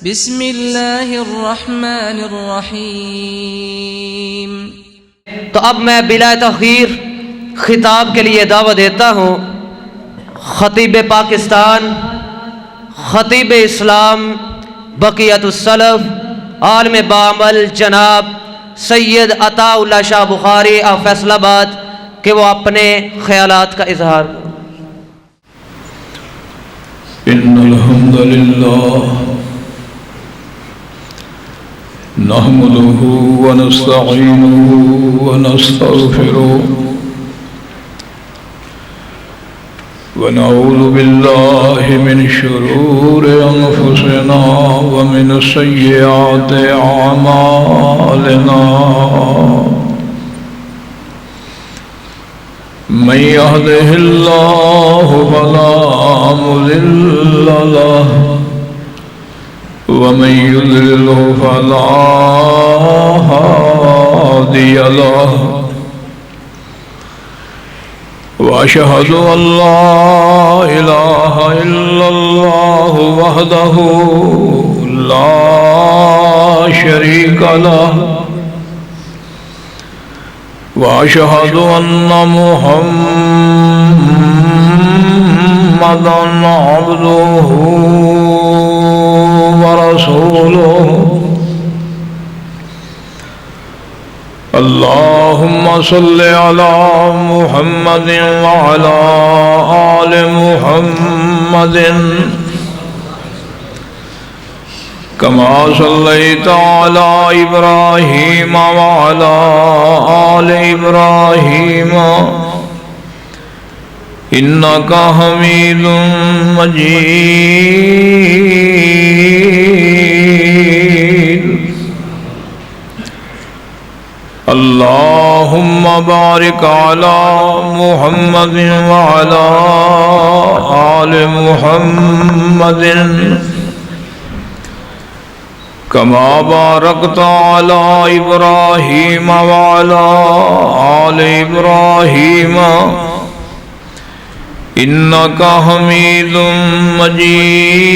بسم اللہ الرحمن الرحیم۔ تو اب میں بلا تاخیر خطاب کے لیے دعوت دیتا ہوں خطیب پاکستان، خطیب اسلام، بقیت السلف، عالم بعمل جناب سید عطا اللہ شاہ بخاری آف فیصل آباد کہ وہ اپنے خیالات کا اظہار کریں۔ ان الحمد للہ نحمده ونستعینه ونستغفره ونعوذ بالله من شرور انفسنا ومن سیئات اعمالنا من يهده الله فلا مضل له ومن يضلل فلا هادي له وأشهد أن لا إله إلا الله وحده لا شريك له وأشهد أن محمدًا عبده ورسوله اللهم صل على محمد وعلى آل محمد كما صليت على إبراهيم وعلى آل إبراهيم إنك حميد مجيد اللهم بارك على محمد وعلى آل محمد كما باركت على إبراهيم وعلى آل إبراهيم إنك حميد مجيد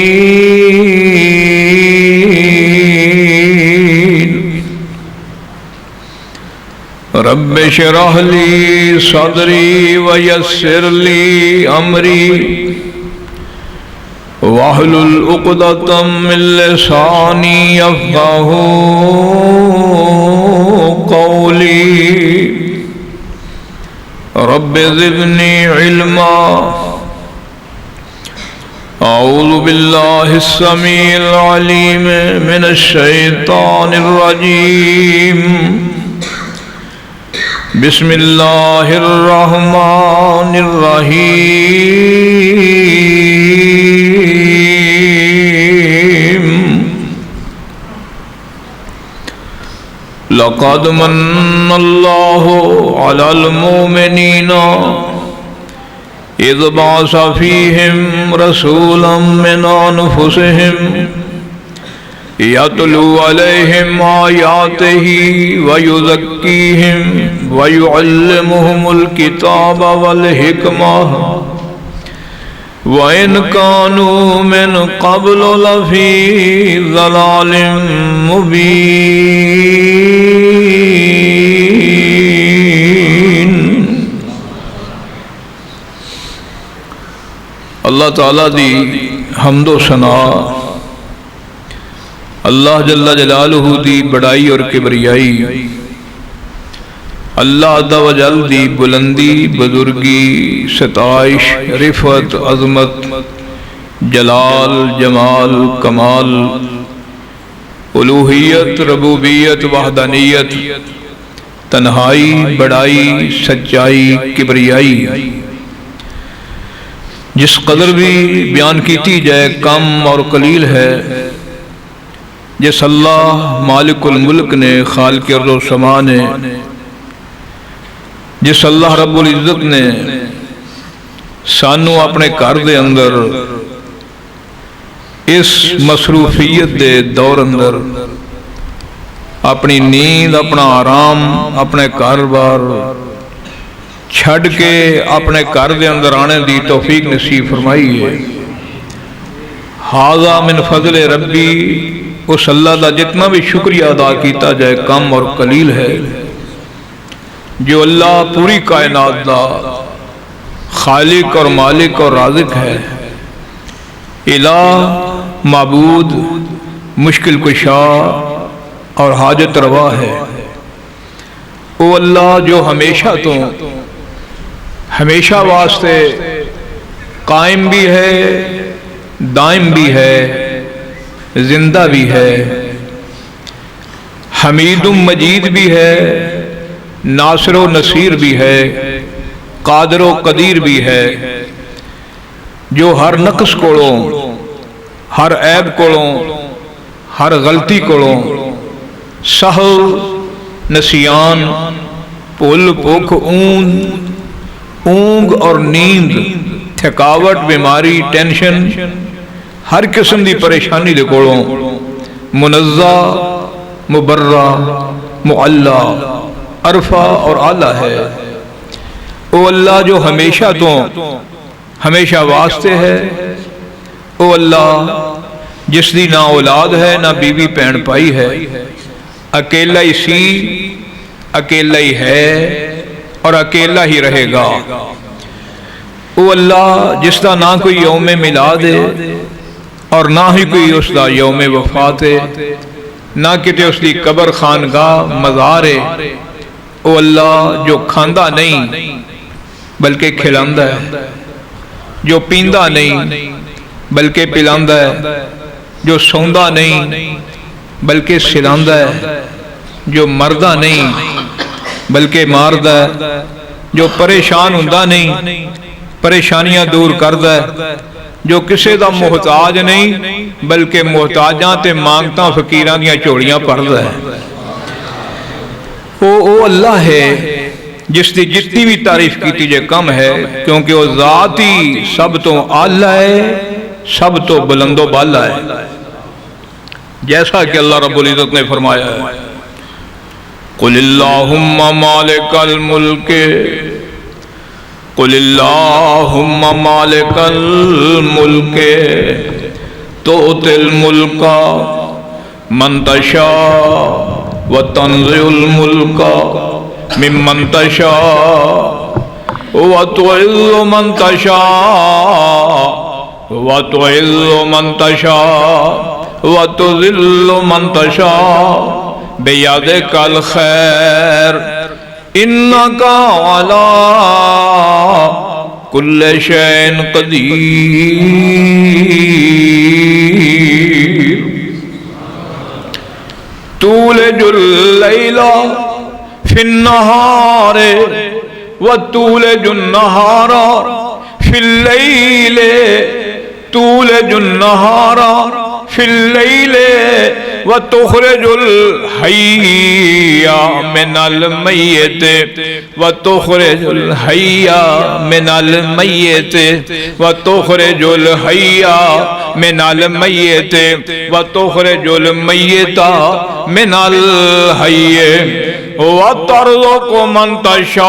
رب اشرح لي صدري ويسر لي أمري واحلل عقدة من لساني يفقهوا قولي رب زدني علما أعوذ بالله السميع العليم من الشيطان الرجيم بسم الله الرحمن الرحيم لقد من الله على المؤمنين إذ بعث فيهم رسولا من أنفسهم يتلو عليهم آياته ويزكيهم ويعلمهم الكتاب والحكمة وإن كانوا من قبل لفي ضلال مبين۔ اللہ تعالیٰ دی حمد و ثنا، اللہ جل جلالہ دی بڑائی اور کبریائی، اللہ عز و جل دی بلندی، بزرگی، ستائش، رفعت، عظمت، جلال، جمال، کمال، الوہیت، ربوبیت، وحدانیت، تنہائی، بڑائی، سچائی، کبریائی جس قدر بھی بیان کیتی جائے کم اور قلیل ہے۔ جس اللہ مالک الملک نے، خالق ارض و سما نے، جس اللہ رب العزت نے سانو اپنے گھر دے اندر اس مصروفیت دے دور اندر اپنی نیند، اپنا آرام، اپنے کاروبار چھڑ کے اپنے گھر دے اندر آنے دی توفیق نصیب فرمائی ہے۔ ھذا من فضل ربی اس اللہ دا جتنا بھی شکریہ ادا کیتا جائے کم اور قلیل ہے، جو اللہ پوری کائنات دا خالق اور مالک اور رازق ہے، الہ، معبود، مشکل کشا اور حاجت روا ہے۔ وہ اللہ جو ہمیشہ تو ہمیشہ واسطے قائم بھی ہے، دائم بھی ہے، زندہ بھی ہے، حمید و مجید بھی ہے، ناصر و نصیر بھی ہے، قادر و قدیر بھی ہے، جو ہر نقص کولوں، ہر عیب کولوں، ہر غلطی کولوں، سہو، نسیان، پل پوکھ، اونگ اور نیند، تھکاوٹ، بیماری، ٹینشن، ہر قسم دی پریشانی دے کولوں منزہ، مبرہ، معلہ، عرفہ اور اعلیٰ ہے۔ او اللہ جو ہمیشہ تو ہمیشہ واسطے ہے، او اللہ جس دی نہ اولاد ہے نہ بیوی بہن پائی ہے، اکیلا ہی سی، اکیلا ہی ہے اور اکیلا ہی رہے گا۔ او اللہ جس دا نہ کوئی یوم میلاد ہے اور نہ ہی کوئی اس دا یوم وفات ہے، نہ کتے اس دی قبر، خانگاہ، مزار ہے۔ او اللہ جو کھاندا نہیں بلکہ کھلاندا ہے، جو پیندا نہیں بلکہ پلاندا ہے، جو سوندا نہیں بلکہ سلاندا ہے، جو مردہ نہیں بلکہ ماردا ہے، جو پریشان ہوندا نہیں پریشانیاں دور کردا ہے، جو کسے دا محتاج نہیں بلکہ محتاجاں تے مانگتاں فقیراں دیاں جھولیاں بھردا ہے۔ او اللہ ہے جس دی جتنی بھی تعریف کیتی جائے کم ہے، کیونکہ وہ ذات ہی سب تو اعلیٰ ہے، سب تو بلند و بالا ہے، جیسا کہ اللہ رب العزت نے فرمایا ہے قُلِ اللَّهُمَّ مَالِكَ الْمُلْكِ قُلِ اللَّهُمَّ مَالِكَ الْمُلْكِ تُؤْتِي الْمُلْكَ مَنْ تَشَاءُ وَتَنزِعُ الْمُلْكَ مِمَّنْ تَشَاءُ وَتُعِزُّ مَنْ تَشَاءُ وَتُعِزُّ مَنْ تَشَاءُ وَتُذِلُّ مَنْ تَشَاءُ بِيَدِكَ الْخَيْرُ إِنَّكَ عَلَى كُلِّ شَيْءٍ قَدِيرٌ تُولِجُ اللَّيْلَ فِي النَّهَارِ وَتُولِجُ النَّهَارَ فِي اللَّيْلِ تُولِجُ النَّهَارَ فِي اللَّيْلِ وَتُخْرِجُ الْحَيَّ مِنَ الْمَيِّتِ وَتُخْرِجُ الْحَيَّ مِنَ الْمَيِّتِ وَتُخْرِجُ الْحَيَّ مِنَ الْمَيِّتِ وَتُخْرِجُ الْمَيِّتَ مِنَ الْحَيِّ وَتَرْزُقُ مَنْ تَشَاءُ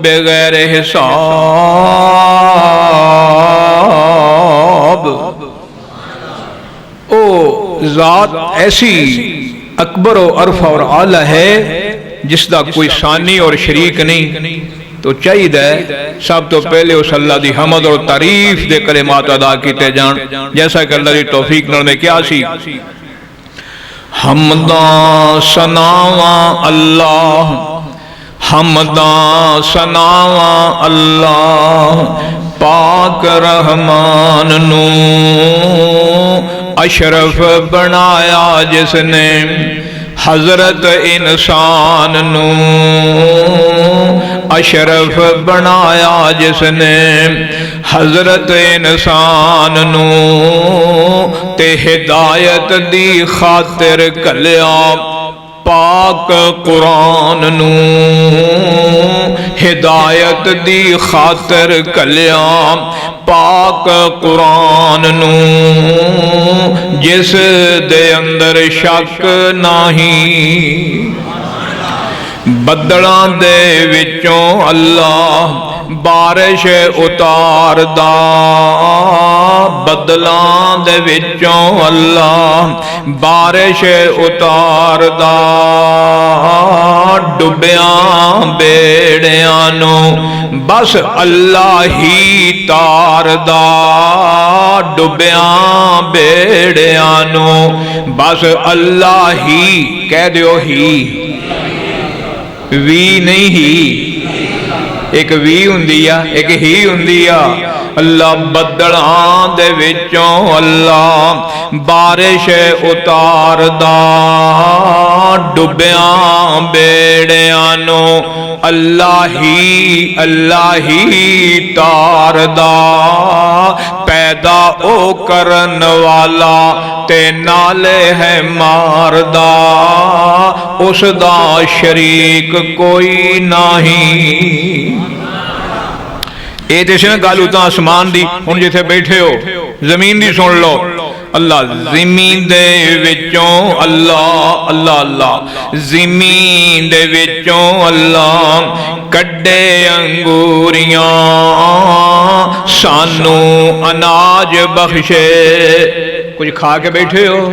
بِغَيْرِ حساب۔ او ذات ایسی اکبر و عرفہ اور اعلیٰ ہے جس دا کوئی ثانی اور شریک نہیں، تو چاہیے سب تو پہلے اس اللہ دی حمد اور تعریف دے کلمات ادا کیتے جان، جیسا کہ اللہ دی توفیق نال میں کیا سی حمداں ثناواں اللہ، حمداں ثناواں اللہ، پاک رحمان نو اشرف بنایا جس نے حضرت انسان نو، اشرف بنایا جس نے حضرت انسان نو، تے ہدایت دی خاطر کلیا پاک قرآن نو، ہدایت دی خاطر کلیا پاک قرآن نو، جس دے اندر شک نہیں، بدلاں دے وچوں اللہ ਬਾਰਿਸ਼ ਉਤਾਰਦਾ ਬੱਦਲਾਂ ਦੇ ਵਿੱਚੋਂ ਅੱਲਾ, ਬਾਰਿਸ਼ ਉਤਾਰਦਾ ਡੁੱਬਿਆਂ ਬੇੜਿਆਂ ਨੂੰ, ਬਸ ਅੱਲਾ ਹੀ ਤਾਰਦਾ ਡੁੱਬਿਆਂ ਬੇੜਿਆਂ ਨੂੰ, ਬਸ ਅੱਲਾ ਹੀ, ਕਹਿ ਦਿਓ ਹੀ, ਵੀ ਨਹੀਂ ਹੀ, ਇੱਕ ਵੀ ਹੁੰਦੀ ਆ, ਇੱਕ ਹੀ ਹੁੰਦੀ ਆ। ਅੱਲਾ ਬੱਦਲਾਂ ਦੇ ਵਿੱਚੋਂ ਅੱਲਾ ਬਾਰਿਸ਼ ਉਤਾਰਦਾ ਡੁੱਬਿਆਂ ਬੇੜਿਆਂ ਨੂੰ, ਅੱਲਾ ਹੀ ਤਾਰਦਾ, ਪੈਦਾ ਉਹ ਕਰਨ ਵਾਲਾ ਤੇ ਨਾਲੇ ਹੈ ਮਾਰਦਾ, ਉਸ ਦਾ ਸ਼ਰੀਕ ਕੋਈ ਨਹੀਂ। ਇਹ ਤੇ ਸੀ ਨਾ ਗੱਲ ਉਤਾਂ ਆਸਮਾਨ ਦੀ, ਹੁਣ ਜਿੱਥੇ ਬੈਠੇ ਹੋ ਜ਼ਮੀਨ ਦੀ ਸੁਣ ਲਓ। ਅੱਲਾ ਜ਼ਮੀਨ ਦੇ ਵਿੱਚੋਂ ਅੱਲਾ ਜ਼ਮੀਨ ਦੇ ਵਿੱਚੋਂ ਅੱਲਾ ਕੱਢੇ ਅੰਗੂਰੀਆਂ, ਸਾਨੂੰ ਅਨਾਜ ਬਖਸ਼ੇ। ਕੁਝ ਖਾ ਕੇ ਬੈਠੇ ਹੋ,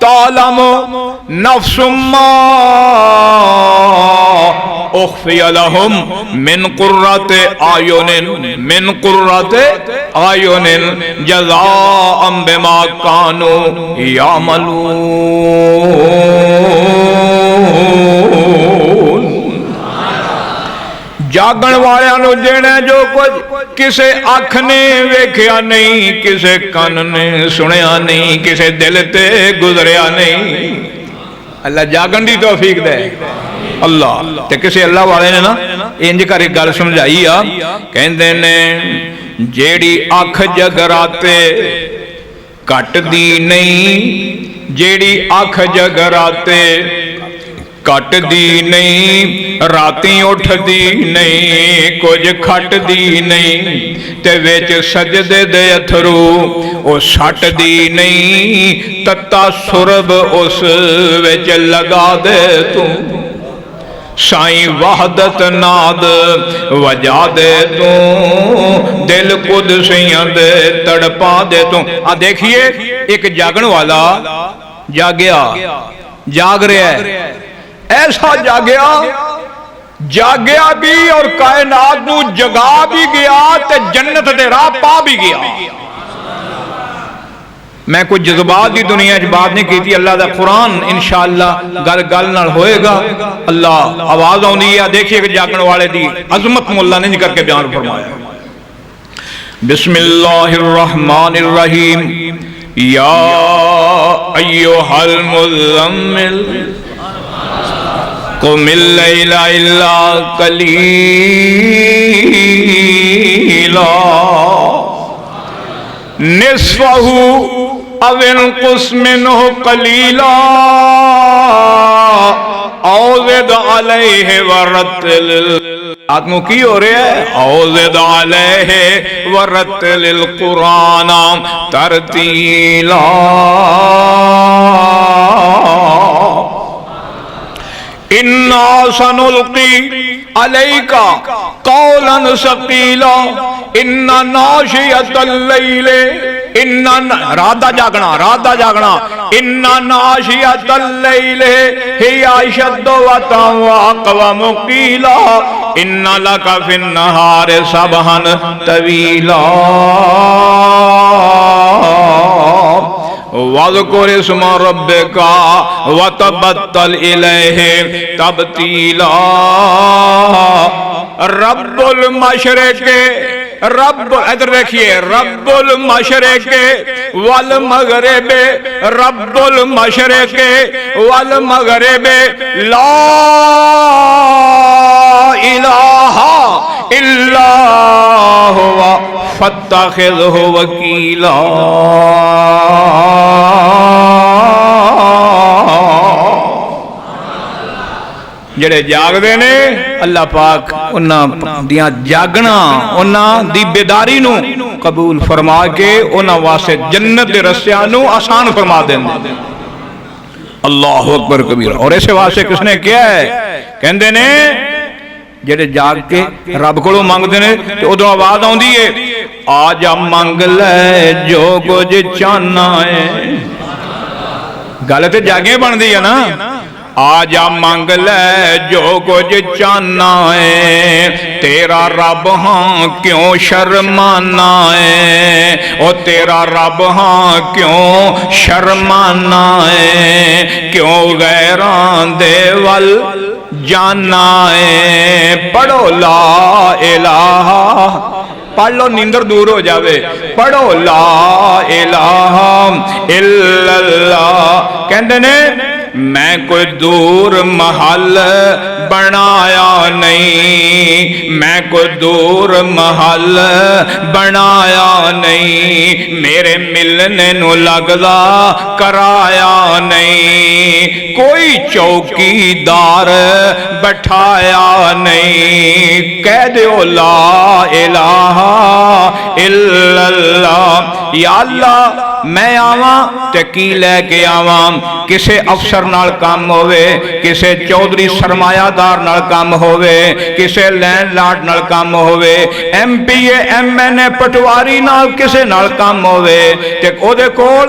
تعلم نفس ما اخفی لهم من قرۃ اعین جزاء بما كانوا یعملون۔ جاگن والیاں نو دینا جو کچھ کسے اکھ نے ویکھیا نہیں، کسے کن نے سنیا نہیں، کسے دل تے گزریا نہیں۔ اللہ جاگن دی توفیق دے اللہ تے کسے اللہ والے نے نا انج کر ایک گل سمجھائی آ، کہندے نے جیڑی اکھ جگراتے کٹ دی نہیں، جیڑی اکھ جگراتے کٹ دی نہیں، راتیں اٹھ دی نہیں، کچھ کھٹ دی نہیں، تے ویچ سجدے دے اتھرو او سٹ دی نہیں، تتا سرب اس ویچ لگا دے تو سائیں وحدت ناد وجا دے تو دل قدسیاں دے تڑپا دے تو۔ دیکھئے ایک جاگن والا جاگیا، جاگ رہا ہے، ایسا جاگیا بھی اور کائنات نو جگا بھی گیا تے جنت دے راہ پا بھی گیا۔ میں کچھ جذبات دی دنیا اچ بات نہیں کیتی، اللہ دا قرآن انشاءاللہ گل گل نال ہوئے گا۔ اللہ آواز آؤندی ہے، دیکھیے کہ جاگن والے دی عظمت مولا نے کر کے بیان فرمایا۔ بسم اللہ الرحمن الرحیم، یا ایھا المزمل قم اللیل الا قلیلا نصفہ او انقص منہ قلیلا او زد علیہ ورتل۔ آتمو کی ہو رہے ہیں او زد علیہ ورتل القرآن ترتیلا۔ اِنَّا سَنُلْقِي عَلَيْكَ قَوْلًا ثَقِيلًا اِنَّ نَاشِئَةَ اللَّيْلِ رات دا جاگنا اِنَّ نَاشِئَةَ اللَّيْلِ هِيَ أَشَدُّ وَطْئًا وَأَقْوَمُ قِيلًا اِنَّ لَكَ فِي النَّهَارِ سَبْحًا طَوِيلًا وَاذْكُرِ اسْمَ رَبِّكَ وَتَبَتَّلْ إِلَيْهِ تَبْتِيلًا۔ رب المشرق ادھر دیکھیے، رب المشرق والمغرب، رب المشرق والمغرب لا الہ الا هو فاتخذہ وکیلا۔ جڑے جاگ دے نے اللہ پاک انہاں دیاں جاگنا، انہاں دی بیداری نو قبول فرما کے انہاں واسطے جنت دے رستیاں نو آسان فرما دیں۔ اللہ اکبر کبیرہ۔ اور ایسے واسطے کس نے کیا ہے؟ کہندے نے جڑے جاگ کے رب کولوں منگدے نے تے ادھروں آواز آوندی ہے، آ جا منگ لے جو کچھ چاہنا ہے۔ گل تے جاگے بندی ہے نا، آ جا منگ لے جو کچھ چاہنا ہے، تیرا رب ہاں کیوں شرمانا ہے، او تیرا رب ہاں کیوں شرمانا ہے، کیوں غیران دے ول جانا ہے۔ پڑھو لا الہ، پڑھ لو نیندر دور ہو جاوے، پڑھو لا الہ الا اللہ۔ کہندے نے میں کوئی دور محل بنایا نہیں، میں کوئی دور محل بنایا نہیں، میرے ملنے نو لگدا کرایا نہیں، کوئی چوکی دار بٹھایا نہیں۔ کہہ دیو لا الہ الا اللہ۔ یا اللہ میں آواں تے کی لے کے آواں، کسے افسر نال کام ہوئے، کسے چودھری سرمایہ دار نال کام ہوئے، کسے لینڈ لارڈ نال کام ہوئے، M P A M N A patwari نال کسے نال کام ہوئے، تے او دے کول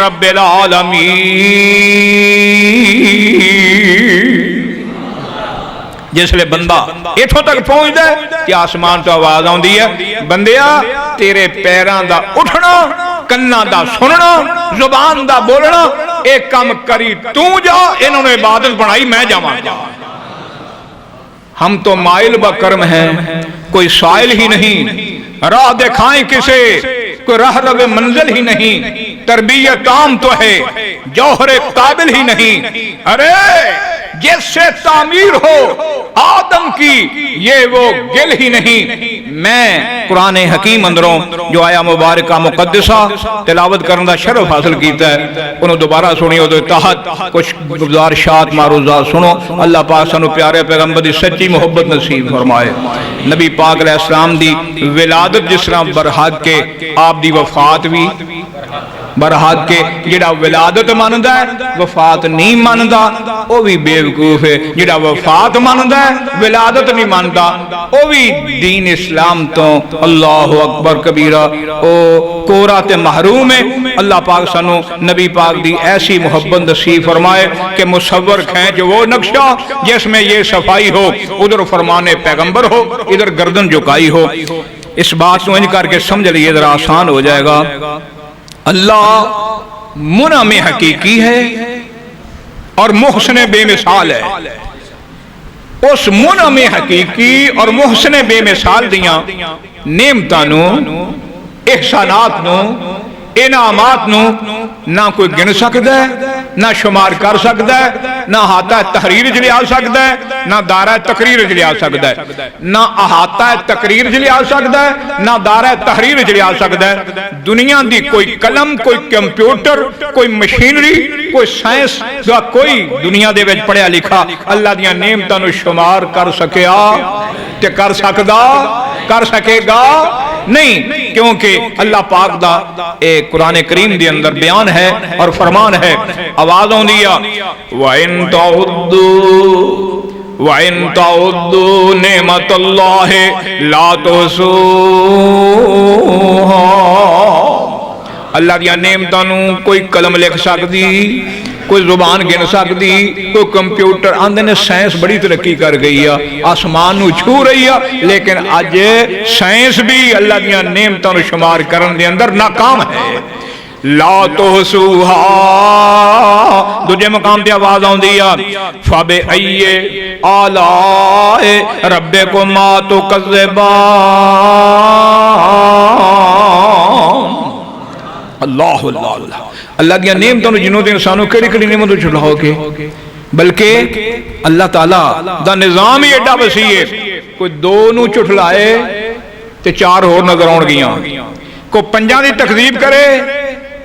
رب العالمین۔ جس لئے بندہ اتھوں تک پہنچ دے کہ آسمان تو آواز آن دی ہے بندیا تیرے پیران دا اٹھنا کننا دا سننا زبان دا بولنا ایک کام کری تو جا انہوں نے عبادت بنائی میں جاواں گا۔ ہم تو مائل بکرم ہیں کوئی سائل ہی نہیں راہ دکھائیں کسے کوئی راہ رو منزل ہی نہیں تربیت عام تو ہے جوہر قابل ہی نہیں ارے جس سے تعمیر ہو آدم کی یہ وہ گل ہی نہیں۔ میں قرآن حکیم اندروں جو آیا مبارکہ مقدسہ تلاوت کرنا شرف حاصل کیتا ہے انہوں دوبارہ سنی ہو تو تحت کچھ گزارشات معروضات سنو۔ اللہ پاک سنو پیارے پیغمبر دی سچی محبت نصیب فرمائے۔ نبی پاک علیہ السلام دی ولادت جس طرح برحق کے آپ دی وفات بھی برحق کے جڑا ولادت ماندا ہے وفات نہیں ماندا او بھی بیوقوف ہے، جڑا وفات ماندا ہے ولادت نہیں ماندا او بھی دین اسلام تو اللہ اکبر کبیرہ او کورا تے محروم ہے۔ اللہ پاک سنو نبی پاک دی ایسی محبت نصیب فرمائے کہ مصور کھینچ وہ نقشہ جس میں یہ صفائی ہو ادھر فرمان پیغمبر ہو ادھر گردن جھکائی ہو۔ اس بات کو انج کر کے سمجھ لیے ذرا آسان ہو جائے گا۔ اللہ منعم حقیقی ہے اور محسن بے مثال ہے۔ اس منعم حقیقی اور محسن بے مثال دیاں نعمتانو احسانات نو انعامات نو نہ کوئی گن سکتا ہے نہ شمار کر سکتا ہے نہ احاطہ تحریر جلیا سکتا ہے نہ دارہ تقریر جلیا سکتا ہے نہ احاطہ تقریر جلیا سکتا ہے نہ دارہ تحریر جلیا سکتا ہے۔ دنیا دی کوئی قلم کوئی کمپیوٹر کوئی مشینری کوئی سائنس دا کوئی دنیا دے وچ پڑھیا لکھا اللہ دیاں نعمتاں نو شمار کر سکیا تے کر سکدا کر سکے گا نہیں، کیونکہ اللہ پاک دا ایک قرآن کریم دے اندر بیان ہے اور فرمان ہے آوازوں دیا وَإِن تَعُدُّوا نِعْمَتَ اللَّهِ لَا تُحْصُوهَا۔ اللہ دیا نعمتانوں کوئی قلم لکھ سکتی کوئی زبان گن سکتی کوئی کمپیوٹر آندے نے سائنس بڑی ترقی کر گئی ہے آسمان نو چھو رہی ہے لیکن آج سائنس بھی اللہ دیا نعمتوں نو شمار کرن دے اندر ناکام ہے۔ لا تحصوها دوجے مقام پہ آواز آن دیا فَبِأَيِّ آلَاءِ رَبِّكُمَا تُكَذِّبَانِ۔ اللہ اللہ اللہ اللہ دیا نعمتوں نے جنہوں دے انسانوں کڑی کڑی نعمتوں چھڑاؤ کے بلکہ اللہ تعالیٰ دا نظام ہی ایڈا وسیع ہے کوئی دو نو چھٹلائے تے چار ہور نظر آن گیاں کوئی پنجاں دی تکذیب کرے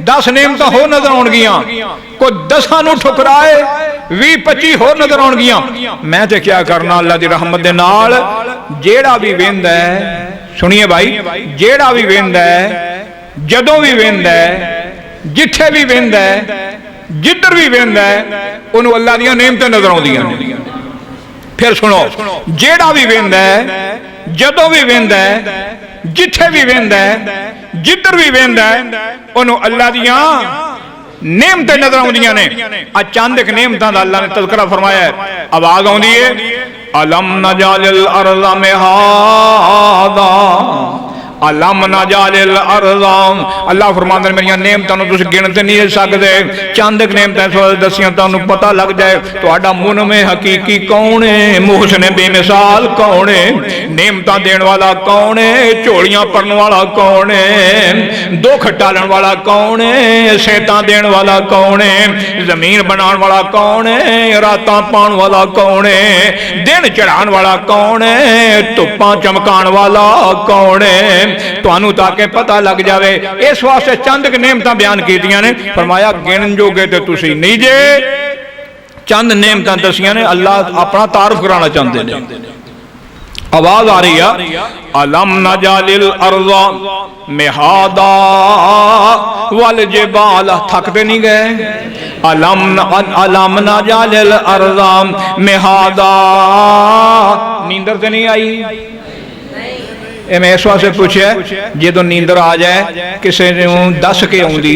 10 نعمتاں ہور نظر آن گیاں کوئی 10 نو ٹھکرائے 20-25 ہور نظر آن گیاں۔ میں تے کیا کرنا اللہ دی رحمت دے نال جیڑا بھی ویند ہے سنیے بھائی جیڑا بھی ویند ہے جدوں بھی ویند ہے جتھے بھی ویند ہے جدھر بھی ویند ہے انہوں اللہ دیا نعمتیں نظر آن دیا۔ پھر سنو جیڑا بھی ویند ہے جدوں بھی ویند ہے جتھے بھی ویند ہے جدھر بھی ویند ہے انہوں اللہ دیا نعمتیں نظر آن دیا نے۔ آج چاند ایک نعمتاں دا اللہ نے تذکرہ فرمایا ہے آواز آن دیئے أَلَمْ نَجْعَلِ الْأَرْضَ مِهَادًا علم نجال الارض اللہ فرماندے میری نعمتاں نو تسی گنتے نہیں سکدے چند ایک نعمتاں دسیاں تانوں پتہ لگ جائے تہاڈا منعم حقیقی کون ہے محسن بے مثال کون ہے نعمتاں دین والا کون ہے چوڑیاں پڑھن والا کون ہے دکھ ٹالن والا کون ہے صحتاں دین والا کون ہے زمین بنان والا کون ہے راتاں پان والا کون ہے دن چڑھان والا کون ہے دھوپاں چمکان والا کون ہے توانو تاکہ پتہ لگ جاوے اس واسطے چند کے نعمتاں بیان کی دیا نے فرمایا گن جو گئے تھے تسی نہیں جے چند نعمتاں دسیاں نے اللہ اپنا تعارف کرانا چاہتے ہیں۔ آواز آ رہی ہے علم نجال الارض مہادا والجبال تھکتے نہیں گئے علم نجال الارض مہادا نیندر سے نہیں آئی میں اس واسطے پوچھے جے تو نیندر آ جائے کسے نے دس کے آن دی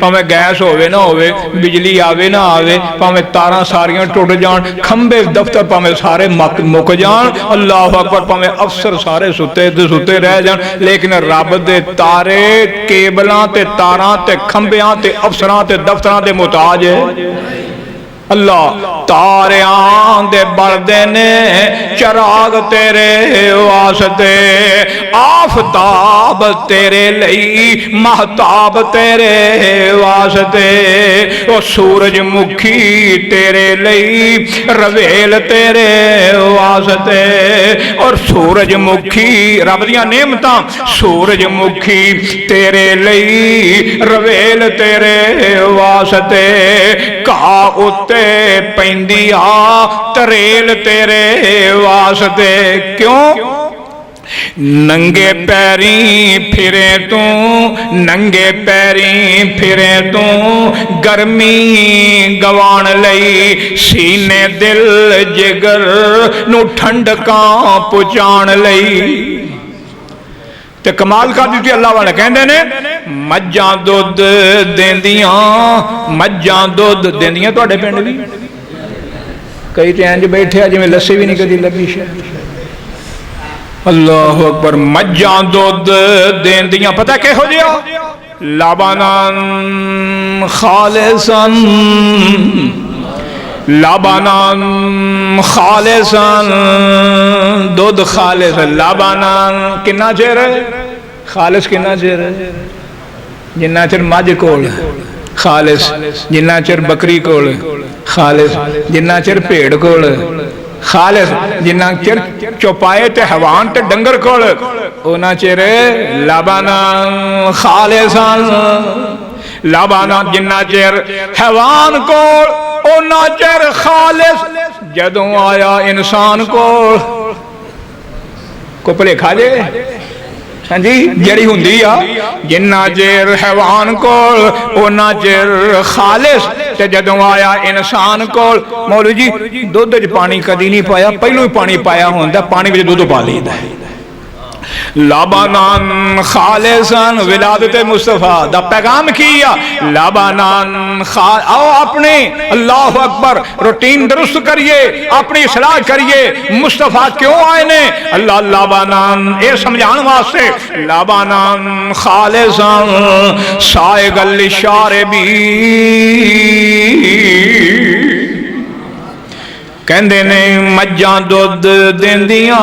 پاویں گیس ہوے نہ ہوے بجلی آوے نہ آوے پاویں تاراں ساریاں ٹوٹ جان کھمبے دفتر پاویں سارے مک جان اللہ اکبر پاویں افسر سارے ستے رہ جان لیکن رب دے تارے کیبلاں تے تاراں تے کھمبیاں تے افسراں تے دفتراں دے محتاج ہے اللہ تاریاں دے بردے نے چراغ تیرے واسطے آفتاب تیرے لئی مہتاب تیرے واسطے او سورج مکھی تیرے لئی رویل تیرے واسطے اور سورج مکھی رب دیاں نعمتاں سورج مکھی تیرے لئی رویل تیرے واسطے کہا اتے پیندی آ تریل تیرے واسطے کیوں ننگے پیریں پھرے تو ننگے پیریں پھرے تو گرمی گوان لئی سینے دل جگر نو ٹھنڈکاں پہنچان لئی تے کمال کر دیتی اللہ والے کہندے نے مجھاں دودھ دیندیاں مجھاں دودھ دیندیاں تو اڈے پینڈ بھی کئی تے انج بیٹھے آج میں لسی بھی نہیں کدی لبی شاہ اللہ اکبر مجھاں دودھ دیندیاں پتہ کہ ہو جیا لبنان خالصاً لبنان خالصاً دودھ خالص لبنان کنا چیر ہے خالص کنا چیر ہے جنہ چیر مجھ کول خالص جنہ چیر بکری کول خالص جنہ چیر پیڑ کول خالص جنہ چیر چوپائے تے حوان تے ڈنگر کول اونا چیر لبنان خالصاً لبنان جنہ چیر حوان کول اونا چیر خالص جدوں آیا انسان کو پلے کھا جے ہاں جی جڑی ہوندی آ جنہ چیر حیوان کول اونا چیر خالص تے جدوں آیا انسان کول مولوی جی دودھ وچ پانی کدی نہیں پایا پہلو ہی پانی پایا ہوندا پانی وچ دودھ پا لیندا ہے لبنان خالصاً ولادت مصطفیٰ دا پیغام کیا لبنان آؤ اپنے اللہ اکبر روٹین درست کریے اپنی اصلاح کریے مصطفیٰ کیوں آئے نے اللہ لبنان اے سمجھان واسطے لبنان خالصاً سائغ للشاربین کہندے نے مجھاں دودھ دیندیاں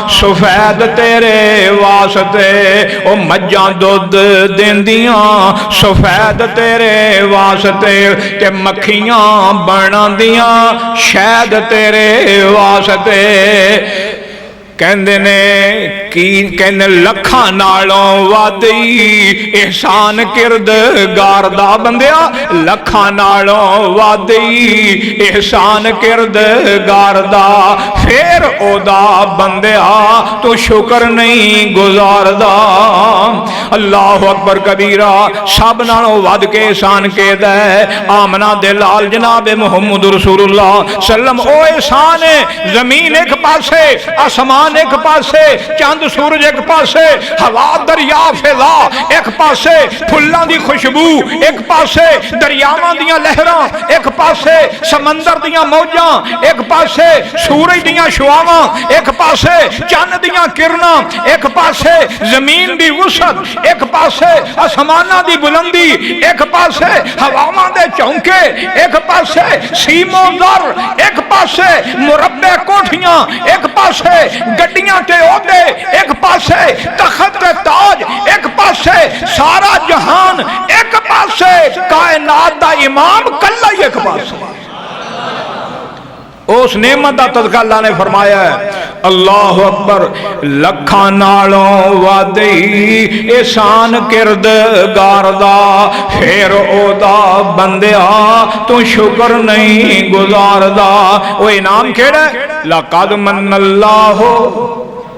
سفید تیرے واسطے او مجھاں دودھ دیندیاں سفید تیرے واسطے تے مکھیاں بناندیاں شہد تیرے واسطے کہندے نے کہندے لکھاں نالوں وادی احسان کردگار دا بندیا لکھاں نالوں وادی احسان کردگار دا پھر او دا بندیا تو شکر نہیں گزار دا اللہ اکبر کبیرہ سب نالوں ود کے احسان کے دے آمنہ دے لال جناب محمد رسول اللہ سلم او احسان ہے زمین ایک پاسے آسمان ایک پاسے چاند سورج ایک پاسے ہوا دریا فضا ایک پاسے پھلاں دی خوشبو ایک پاسے دریاواں دیاں لہراں ایک پاسے سمندر دیاں موجاں ایک پاسے سورج دیاں شعاواں ایک پاسے چاند دیاں کرناں ایک پاسے زمین دی وسعت ایک پاسے آسماناں دی بلندی ایک پاسے ہواواں دے چونکے ایک پاسے سیم و زر ایک پاسے مربع کوٹھیاں ایک پاسے گڈیاں تے عہدے ایک پاسے تخت تے تاج ایک پاسے سارا جہان ایک پاسے کائنات دا امام کلا ہی ایک پاسے اس نعمت دا تذکرہ اللہ نے فرمایا ہے اللہ اکبر لکھاں نالوں وادی احسان کردگار دا پھر او دا بندیا تو شکر نہیں گزار دا او انعام کیڑا ہے لقد من اللہ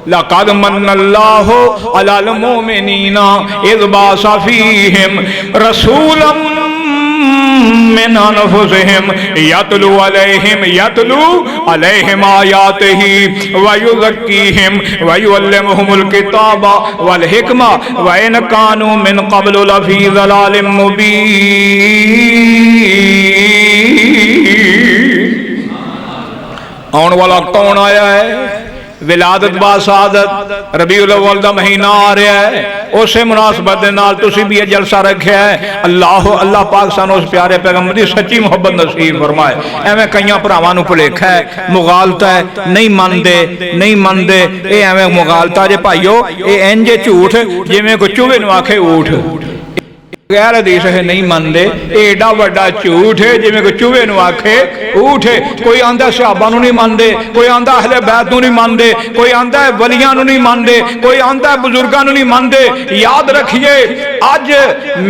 لقد من اللہ علی المؤمنین اذ بعث فیہم رسولا من انفسهم یتلو علیہم آیاتہ ویزکیہم ویعلمہم الکتاب والحکمہ وإن كانوا من قبل لفی ضلال مبین۔ آن والا کون آیا ہے؟ ولادت با سعادت ربیع الاول دا مہینہ آ رہا ہے، اسے مناسبت دے نال تسی بھی یہ جلسہ رکھیا ہے۔ اللہ پاک سانو اس پیارے پیغمبر دی سچی محبت نصیب فرمائے۔ ایویں کئیاں بھراواں نوں بھلیکھا ہے، مغالطہ ہے، نہیں مندے اے ایویں مغالطہ جے بھائیو، اے انجے جھوٹ جویں کوئی چوہے نوں آکھے اٹھ، غیر حدیث ہے نہیں مندے، ایڈا وڈا جھوٹ ہے جویں کوئی چوہے نوں آکھے اٹھ۔ کوئی آندا صحابہ نوں نہیں ماندے، کوئی آندا اہل بیت نوں نہیں ماندے، کوئی آندا ہے ولیاں نوں نہیں ماندے، کوئی آندا ہے بزرگاں نوں نہیں ماندے۔ یاد رکھیے اج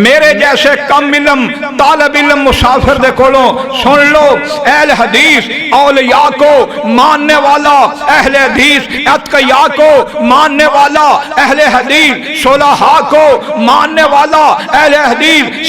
میرے جیسے کم علم طالب علم مسافر دے کولوں سن لو، اہل حدیث اولیاء کو ماننے والا، اہل حدیث اتقیاء کو ماننے والا، اہل حدیث صلحاء کو ماننے والا، اہل حدیث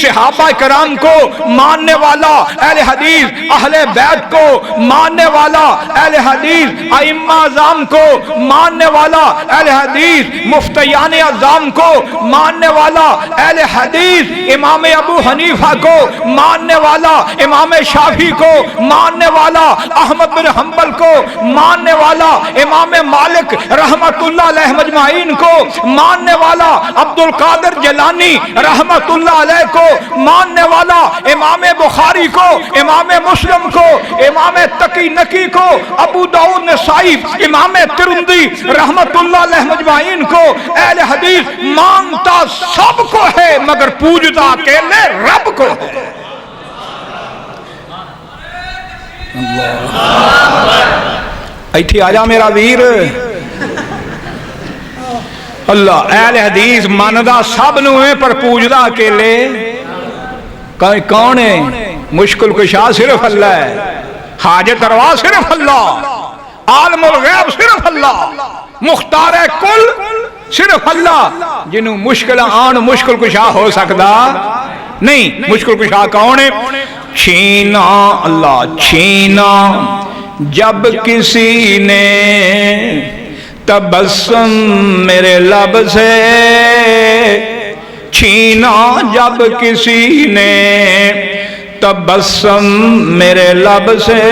صحابہ کرام کو ماننے والا، اہل حدیث اہل بیت کو ماننے والا، اہل حدیث ائمہ اعظام کو ماننے والا، اہل حدیث مفتیان اعظام کو ماننے والا، اہل حدیث امام ابو حنیفہ کو ماننے والا، امام شافعی کو ماننے والا، احمد بن حنبل کو ماننے والا، امام مالک رحمت اللہ علیہ مجمعین کو ماننے والا، عبد القادر جیلانی رحمت اللہ علیہ کو ماننے والا، امام بخاری کو، امام مسلم کو، امام تقی نقی کو، ابو داؤد نسائی، امام ترمذی رحمت اللہ علیہ مجمعین کو، اہل حدیث مانتا سب کو ہے مگر پوجتا اکیلے رب کو ہے۔ ایتھی آجا میرا ویر، اللہ اہل حدیث ماندا سب نو ہے پر پوجدا اکیلے کون ہے؟ مشکل کشا صرف اللہ ہے، حاجت روا صرف اللہ، عالم الغیب صرف اللہ، مختار کل صرف اللہ۔ جنہوں مشکل آن مشکل کشا ہو سکتا نہیں۔ مشکل کشا کون ہے؟ چھینا اللہ چھینا جب کسی نے تبسم میرے لب سے، چھینا جب کسی نے تبسم میرے لب سے،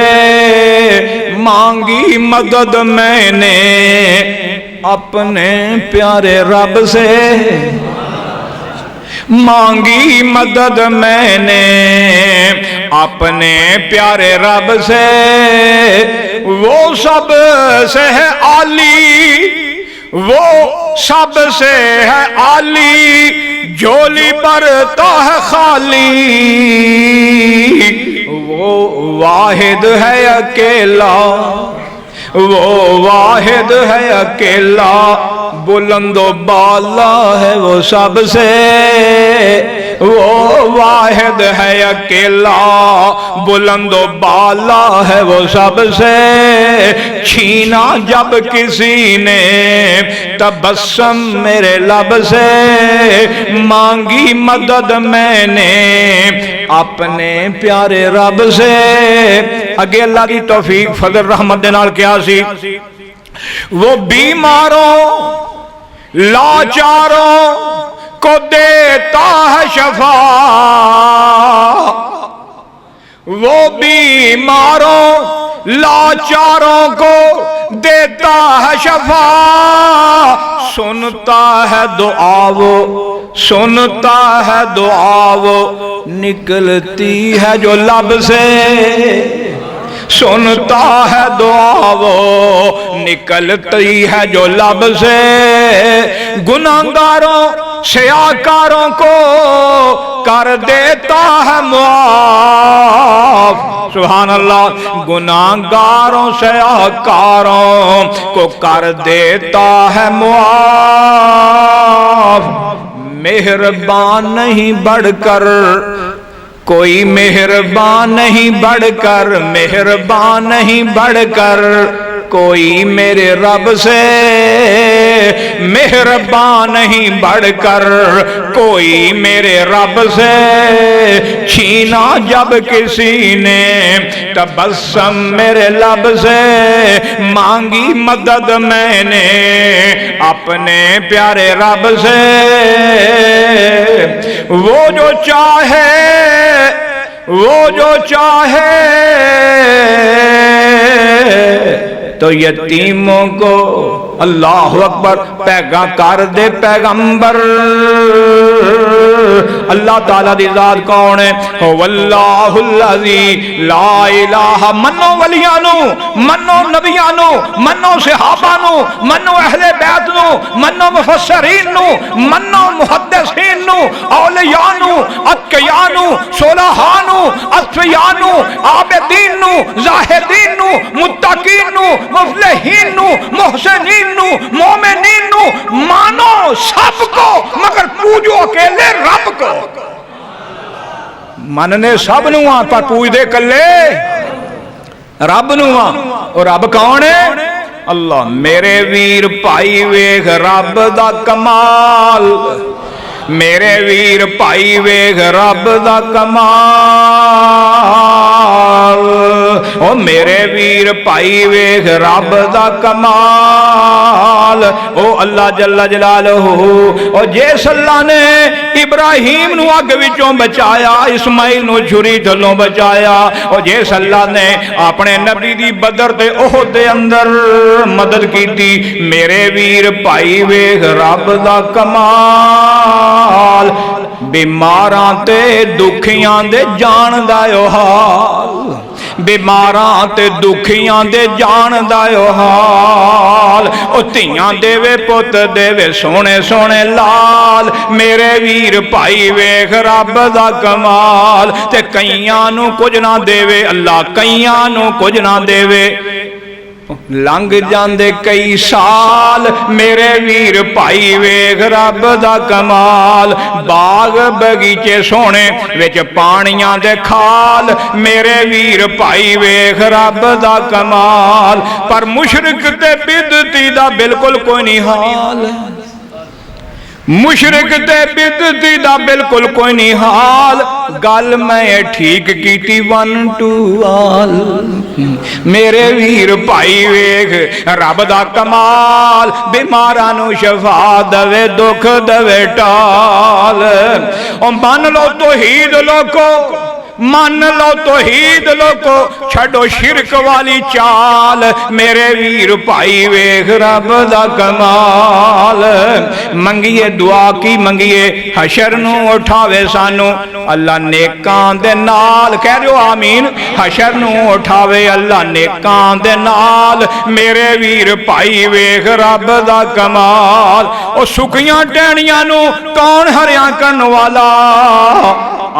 مانگی مدد میں نے اپنے پیارے رب سے، مانگی مدد میں نے اپنے پیارے رب سے، وہ سب سے ہے عالی، وہ سب سے ہے عالی، جھولی بھرتا ہے خالی، وہ واحد ہے اکیلا، وہ واحد ہے اکیلا، بلند و بالا ہے وہ سب سے، وہ واحد ہے اکیلا، بلند و بالا ہے وہ سب سے، چھینا جب کسی نے تبسم میرے لب سے، مانگی مدد میں نے اپنے پیارے رب سے۔ اگے اللہ کی توفیق فضل رحمت دے نال کیا سی؟ وہ بیماروں لاچاروں کو دیتا ہے شفا، وہ بیماروں لاچاروں کو دیتا ہے شفا، سنتا ہے دعا وہ، سنتا ہے دعا وہ، نکلتی ہے جو لب سے، سنتا ہے دعا وہ، نکلتی ہے جو لب سے، گناہگاروں سیاکاروں کو کر دیتا ہے معاف، سبحان اللہ، گناہگاروں سیاکاروں کو کر دیتا ہے معاف، مہربان نہیں بڑھ کر کوئی، مہربان نہیں بڑھ کر، مہربان نہیں بڑھ کر کوئی میرے رب سے، مہربان نہیں بڑھ کر کوئی میرے رب سے چھینا جب کسی نے تبسم میرے لب سے مانگی مدد میں نے اپنے پیارے رب سے وہ جو چاہے تو یتیموں کو اللہ اکبر پیغام کر دے پیغمبر اللہ تعالیٰ دی ذات کون ہے واللہ الذی لا الہ منو ولیانو منو نبیانو منو صحابانو منو اہل بیتنو منو مفسرینو منو محدثینو اولیانو اتقیانو صلحانو اصفیانو عابدینو زاہدینو متقینو مفلحینو محسنینو مومنینو مانو سب کو مگر پوجو اکیلے رب کو مننے سب نوان پر پوج دے کلے رب نوان اور رب کون ہے اللہ میرے ویر پائی ویغ رب دا کمال میرے ویر پائی ویغ رب دا کمال او میرے ویر پائی ویغ رب دا کمال او اللہ جل جلالہ او جیس اللہ نے ابراہیم نو اگ وچوں بچایا اسماعیل نو چھری تھلوں بچایا او جیس اللہ نے اپنے نبی دی بدر تے احد دے اندر مدد کی تھی میرے ویر پائی ویغ رب دا کمال بیماراں تے دکھیاں دے جان دایو حال بیماراں تے دکھیاں دے جان دایو حال او تیاں دے وے پت دے وے سونے سونے لال میرے ویر پائی ویکھ رب دا کمال تے کئیاں نو کچھ نہ دے وے اللہ کئیاں نو کچھ نہ دے وے لنگ جاندے کئی سال میرے ویر پائی ویغ رب دا کمال باغ بگیچے سونے وچ پانیاں دے کھال میرے ویر پائی ویغ رب دا کمال پر مشرک تے بدعتی دا بالکل کوئی نہیں حال مشرک تے بدعتی دا بالکل کوئی نہیں حال گل میں ٹھیک کیتی ون ٹو آل میرے ویر پائی ویکھ رب دا کمال بیماراں نو شفا دوے دکھ دوے ٹال او من لو توحید لوکو مان لو توحید لوکو چھڑو شرک والی چال میرے ویر پائی ویغ رب دا کمال منگیے دعا کی منگیے حشر نو اٹھاوے سانو اللہ نیکان دے نال کہہ رہے ہو آمین حشر نو اٹھاوے اللہ نیکان دے نال میرے ویر پائی ویغ رب دا کمال او سکیاں ٹینیاں نو کون ہریاں کرن والا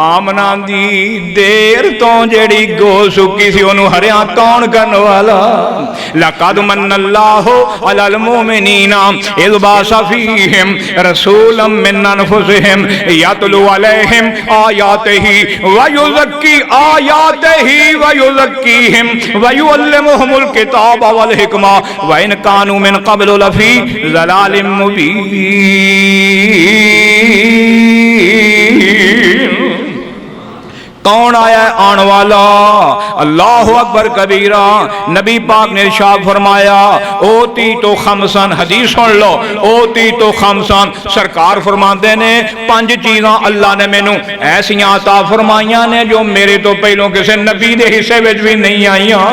آمنا دی دیر تو جیڑی گو سکی سی انہوں ہریاں کون کرن والا لقد من اللہ علی المومنین اذ بعث فیہم رسولا من انفسہم یتلو علیہم آیاتہ ویزکی ویزکیہم ویعلمہم الکتاب والحکمہ وإن كانوا من قبل لفی ضلال مبین کون آیا ہے آن والا اللہ اکبر کبیرہ نبی پاک نے ارشاد فرمایا اوتی تو خمسن حدیث سن لو اوتی تو خمسن سرکار فرماندے نے 5 چیزاں اللہ نے مینوں ایسیاں عطا فرمائیاں نے جو میرے تو پہلوں کسے نبی دے حصے وچ بھی نہیں آئیاں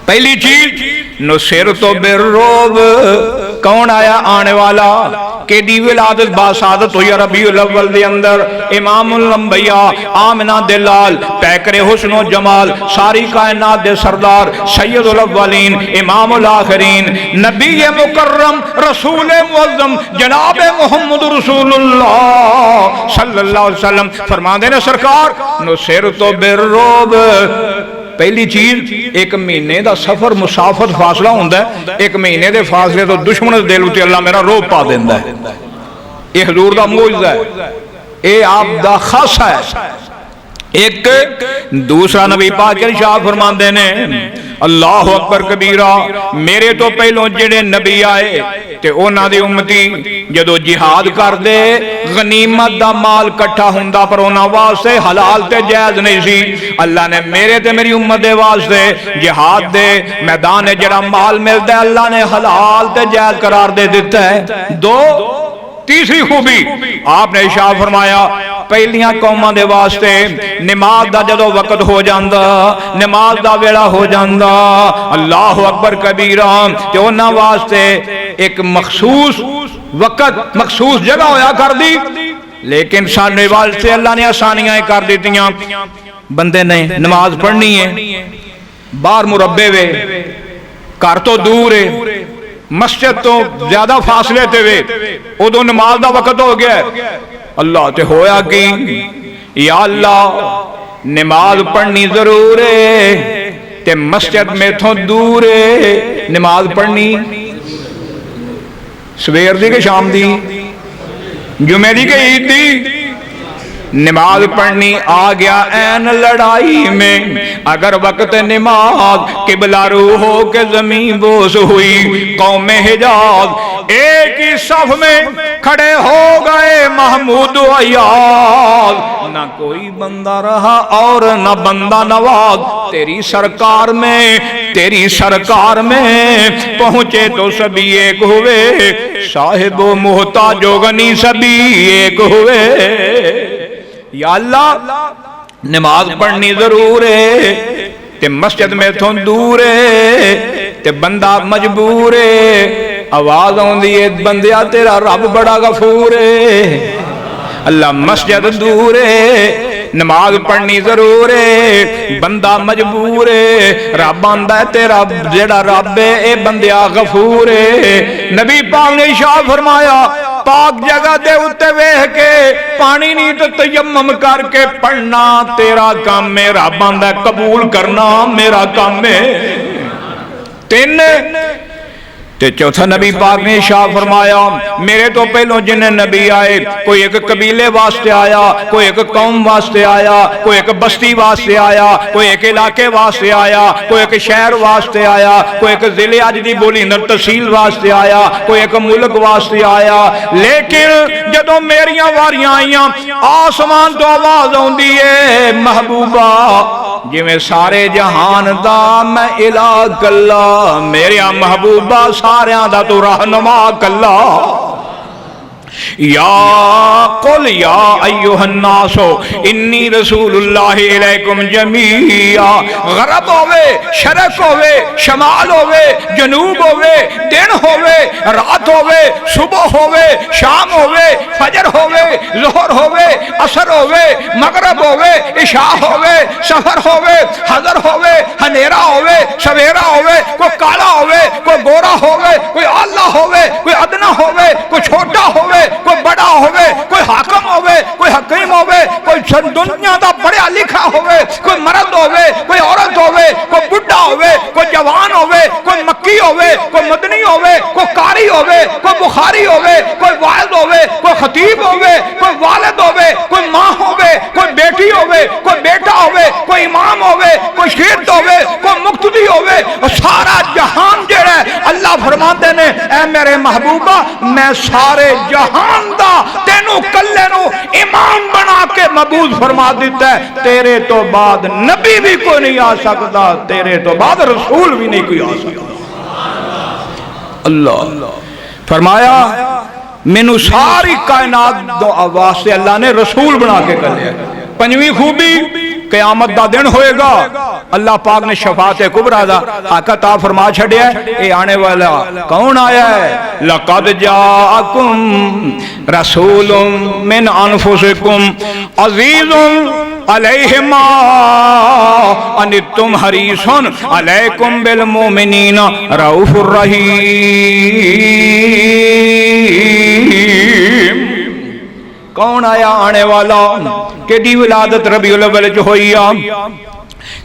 پہلی چیز نصرت بالرعب کون آیا آنے والا کہ دی ولادت باسعادت ہوئی ربیع الاول دے اندر امام الانبیاء آمنہ دلال پیکر حسن و جمال ساری کائنات دے سردار سید الاولین امام الاخرین نبی مکرم رسول معظم جناب محمد رسول اللہ صلی اللہ علیہ وسلم فرمان دینے سرکار نصرت بالرعب پہلی چیز ایک مہینے دا سفر مسافت فاصلہ ہوندہ ہے ایک مہینے دے فاصلے تو دشمن دل ہوتی اللہ میرا روب پا دیندہ ہے یہ حضور دا موجزہ ہے یہ آپ دا خاص ہے ایک دوسرا نبی پاک ارشاد فرمان دینے اللہ اکبر کبیرہ میرے تو پہلوں جڑے نبی آئے تے انہاں دی امتی جدو جہاد کر دے غنیمت دا مال کٹھا ہوندا پر انہاں واسطے حلال تے جائز نہیں سی اللہ نے میرے تے میری امت دے واسطے جہاد دے میدان جڑا مال ملدا ہے اللہ نے حلال تے جائز قرار دے دیتا ہے دو تیسری خوبی آپ نے ارشاد فرمایا پہلیاں قوماں دے واسطے نماز دا جدو وقت ہو جاندا نماز دا ویلا ہو جاندا اللہ اکبر کبیرہ تے انہاں واسطے ایک مخصوص وقت مخصوص جگہ ہویا کر دی لیکن سانے واسطے اللہ نے آسانیاں کر دیتیاں بندے نے نماز پڑھنی ہے باہر مربے وے گھر تو دور ہے مسجد تو زیادہ فاصلے تے وے ادو نماز دا وقت ہو گیا اللہ تے ہویا کی یا اللہ نماز پڑھنی ضرور ہے تے مسجد میں تھوں دور ہے نماز پڑھنی سویر دی کے شام دی جمعہ دی کے عید دی نماز پڑھنی آ گیا این لڑائی میں اگر وقت نماز قبلہ رو ہو کے زمین بوس ہوئی قوم حجاز ایک ہی صف میں کھڑے ہو گئے محمود و عیاض نہ کوئی بندہ رہا اور نہ بندہ نواز تیری سرکار میں پہنچے تو سبھی ایک ہوئے صاحب و محتاج و غنی سبھی ایک ہوئے یا اللہ نماز پڑھنی ضرور ہے تے مسجد میں تھوں دور ہے تے بندہ مجبور ہے آواز آندی ہے بندیا تیرا رب بڑا غفور ہے اللہ مسجد دور ہے نماز پڑھنی ضرور ہے بندہ مجبور ہے رب آندا ہے تیرا جڑا رب ہے اے بندیا غفور ہے نبی پاک نے ارشاد فرمایا پاک جگہ دے اتے ویہ کے پانی نہیں تو تیمم کر کے پڑھنا تیرا کام میں رب آندا ہے قبول کرنا میرا کام میں تین تے چوتھا نبی پاک نے ارشاد فرمایا میرے تو پہلوں جن نبی آئے کوئی ایک قبیلے واسطے آیا کوئی ایک قوم واسطے آیا کوئی ایک بستی واسطے آیا کوئی ایک علاقے واسطے آیا کوئی ایک شہر واسطے آیا کوئی ایک ضلع اج دی بولی نر تحصیل واسطے آیا کوئی ایک ملک واسطے آیا لیکن جدوں میریاں واریاں آئیاں آسمان تو آواز آندی ہے محبوبہ جی میں سارے جہان دا میں الہ کلا میرے محبوبہ ساریاں دا تو رہنما کلا یا قل یا ایوہ الناس انی رسول اللہ علیکم جمیعا غرب ہوئے شرق ہوئے شمال ہوئے جنوب ہوئے دن ہوئے رات ہوئے صبح ہوئے شام ہوئے فجر ہوئے ظہر ہوئے عصر ہوئے مغرب ہوئے عشاء ہوئے سفر ہوئے حضر ہوئے ہنیرا ہوئے سویرا ہوئے کوئی کالا ہوئے کوئی گورا ہوئے کوئی آلہ ہوئے کوئی ادنا ہوئے کوئی چھوٹا ہوئے کوئی بڑا ہوئے کوئی حاکم ہوئے کوئی حکیم ہوئے کوئی دنیا دا بڑا لکھا ہوئے کوئی مرد ہوئے کوئی عورت ہوئے کوئی بڑھا ہوئے کوئی جوان ہوئے کوئی مکی ہوئے کوئی مدنی ہوئے کوئی قاری ہوئے کوئی بخاری ہوئے کوئی واعظ ہوئے کوئی خطیب ہوئے کوئی والد ہوئے کوئی ماں ہوئے کوئی بیٹی ہوئے کوئی بیٹا ہوئے کوئی امام ہوئے کوئی شہید ہوئے کوئی مقتدی ہوئے سارا جہان جڑا ہے اللہ فرماتے نے اے میرے محبوبہ میں سارے جہان دا تینو کلے نو امام بنا کے مبعوث فرما دیتا ہے تیرے تو بعد نبی بھی کوئی نہیں آ سکتا تیرے تو بعد رسول بھی نہیں کوئی آ سکتا اللہ فرمایا مینو ساری کائنات دو آواز سے اللہ نے رسول بنا کے کر لیا پنجویں خوبی قیامت دا دن ہوئے گا اللہ پاک نے شفاعت کبریٰ دا حق عطا فرما چھڑیا ہے اے آنے والا کون آیا ہے لقد جاءکم رسول من انفسکم عزیز علیہ ما انتم حریص علیکم بالمومنین رؤوف الرحیم کون آیا آنے والا کہ دی ولادت ربیع الاول جو ہوئی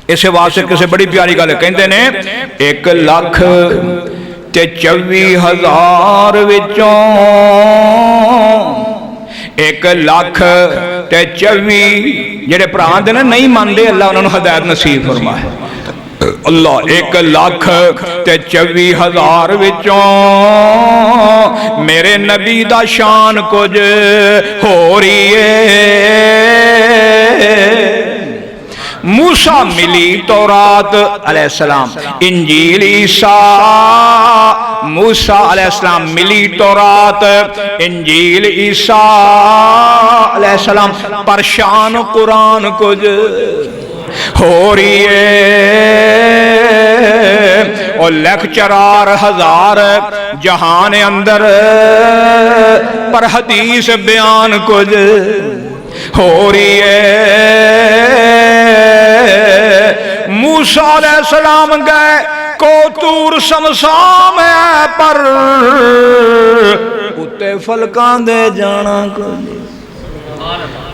اسے واسطے کسے بڑی پیاری گل کہندے نے 1,24,000 وچوں 1,24,000 جڑے بھرا دے نہیں مانتے اللہ انہوں نے ہدایت نصیب فرمائے اللہ 1,24,000 وچوں میرے نبی دا شان کچھ ہو رہی ہے موسیٰ ملی تورات علیہ السلام انجیل عیسیٰ موسیٰ علیہ السلام ملی تورات انجیل عیسیٰ علیہ السلام پر شان قرآن کچھ ہو رہی ہے اور لیکچرار 1000 جہان اندر پر حدیث بیان کچھ ہو رہی ہے موسیٰ علیہ السلام گئے کو تور سمسام ہے پر اتے فلکان دے جانا کچھ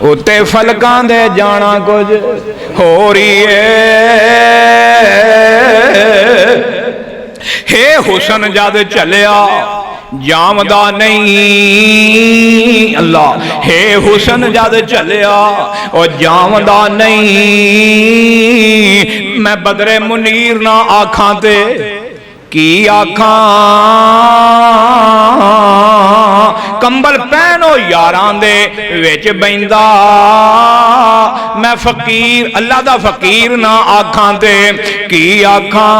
اتے فلکان دے جانا کچھ ہو رہی ہے حسن جد چلیا جامدہ نہیں اللہ ہے حسن جد چلیا اور جامدہ نہیں میں بدر منیر نہ آکھاں تے کی آکھاں کمبل پہنو یاران دے ویچ بیندہ میں فقیر اللہ دا فقیر نہ آکھاں تے کی آکھاں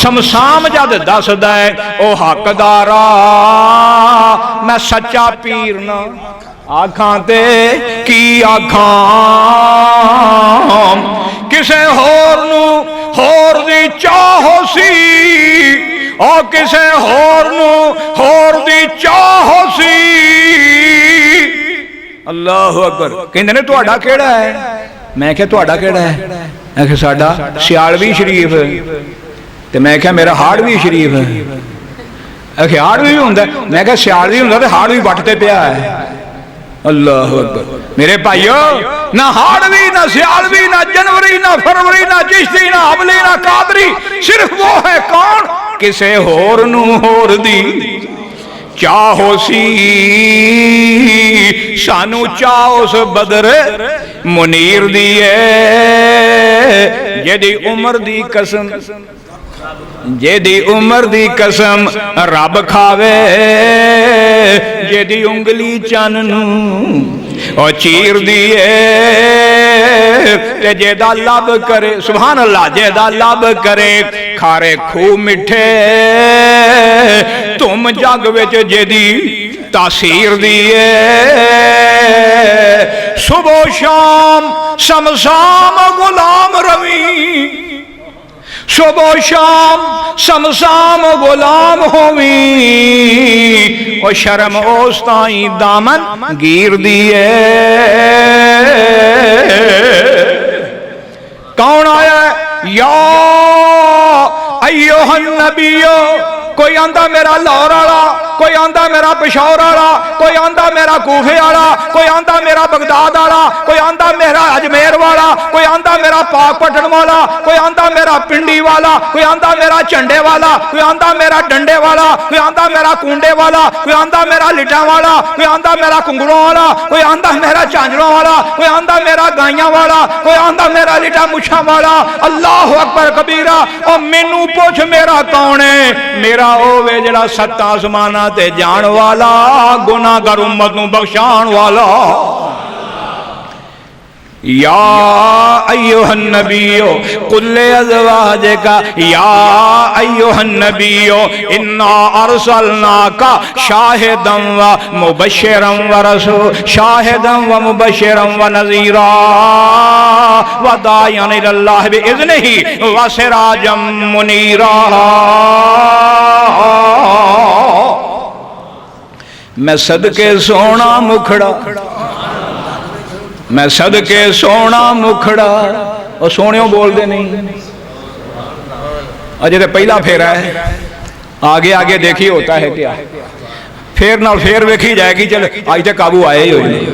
شمشام جد دس دے او حق دارا میں سچا پیر نہ آکھاں تے کی آکھاں کسے ہور نو ہور دی چاہو سی اور کسے ہور نو ہور دی چاہو سی اللہ اکبر کہندے نے تہاڈا کیڑا ہے میں کہا تہاڈا کیڑا ہے میں کہا ساڈا سیالوی شریف تے میں کہا میرا ہاڑوی شریف ہے کہ ہاڑوی ہوندا ہے میں کہا سیالوی ہوندا تے ہاڑوی بٹتے پیا ہے اللہ اکبر میرے بھائیو نہ ہاڑوی نہ سیالوی نہ جنوری نہ فروری نہ چشتی نہ حبلی نہ قادری صرف وہ ہے کون کسے ہور نو ہور دی چاہو سی سانو چاہو سے بدر منیر دیئے جیدی عمر دی قسم جیدی عمر دی قسم رب کھاوے جیدی انگلی چاننو اور چیر دیئے جیدہ لب کرے سبحان اللہ جیدہ لب کرے کھارے کھو مٹھے تم جگ وچ جیدی تاثیر دیئے صبح و شام شمشام غلام روی صبح و شام شمشام غلام ہوئی اور شرم اوستائیں دامن گیر دیئے کون آیا یا ایوہ النبیو کوئی آندہ میرا لاہور والا کوئی آندہ میرا پشاور والا کوئی آندہ میرا کوفے والا کوئی آندہ میرا بغداد والا کوئی آندہ میرا اجمیر والا کوئی آندہ میرا پاک پٹن والا کوئی آندہ میرا پنڈی والا کوئی آندہ میرا چنڈے والا کوئی آندہ میرا ڈنڈے والا کوئی آندہ میرا کنڈے والا کوئی آندہ میرا لٹا والا کوئی آندہ میرا کنگڑوں والا کوئی آندہ میرا چانجروں والا کوئی آندہ میرا گائیاں والا کوئی آندہ میرا لٹا مچھا والا اللہ اکبر کبیرہ اور مینوں پوچھ میرا کون ہے میرا اوے جڑا ست آسمانہ تے جان والا گناہ گر امت نو بخشان والا یا ایوہ النبیو قل ازواجکا یا ایوہ النبیو انا ارسلناکا شاہدا و مبشرا و رسول شاہدا و مبشرا و نذیرا و داعیا الاللہ بإذنہ و سراجا منیرا میں صدقے سونا مکھڑا میں صدقے سونا مکھڑا اور سونیوں بول دے نہیں اجے تے پہلا پھیرا ہے آگے آگے دیکھی ہوتا ہے کیا پھیر نال پھیر ویکھی جائے گی چل آج تے قابو آئے ہی ہوئی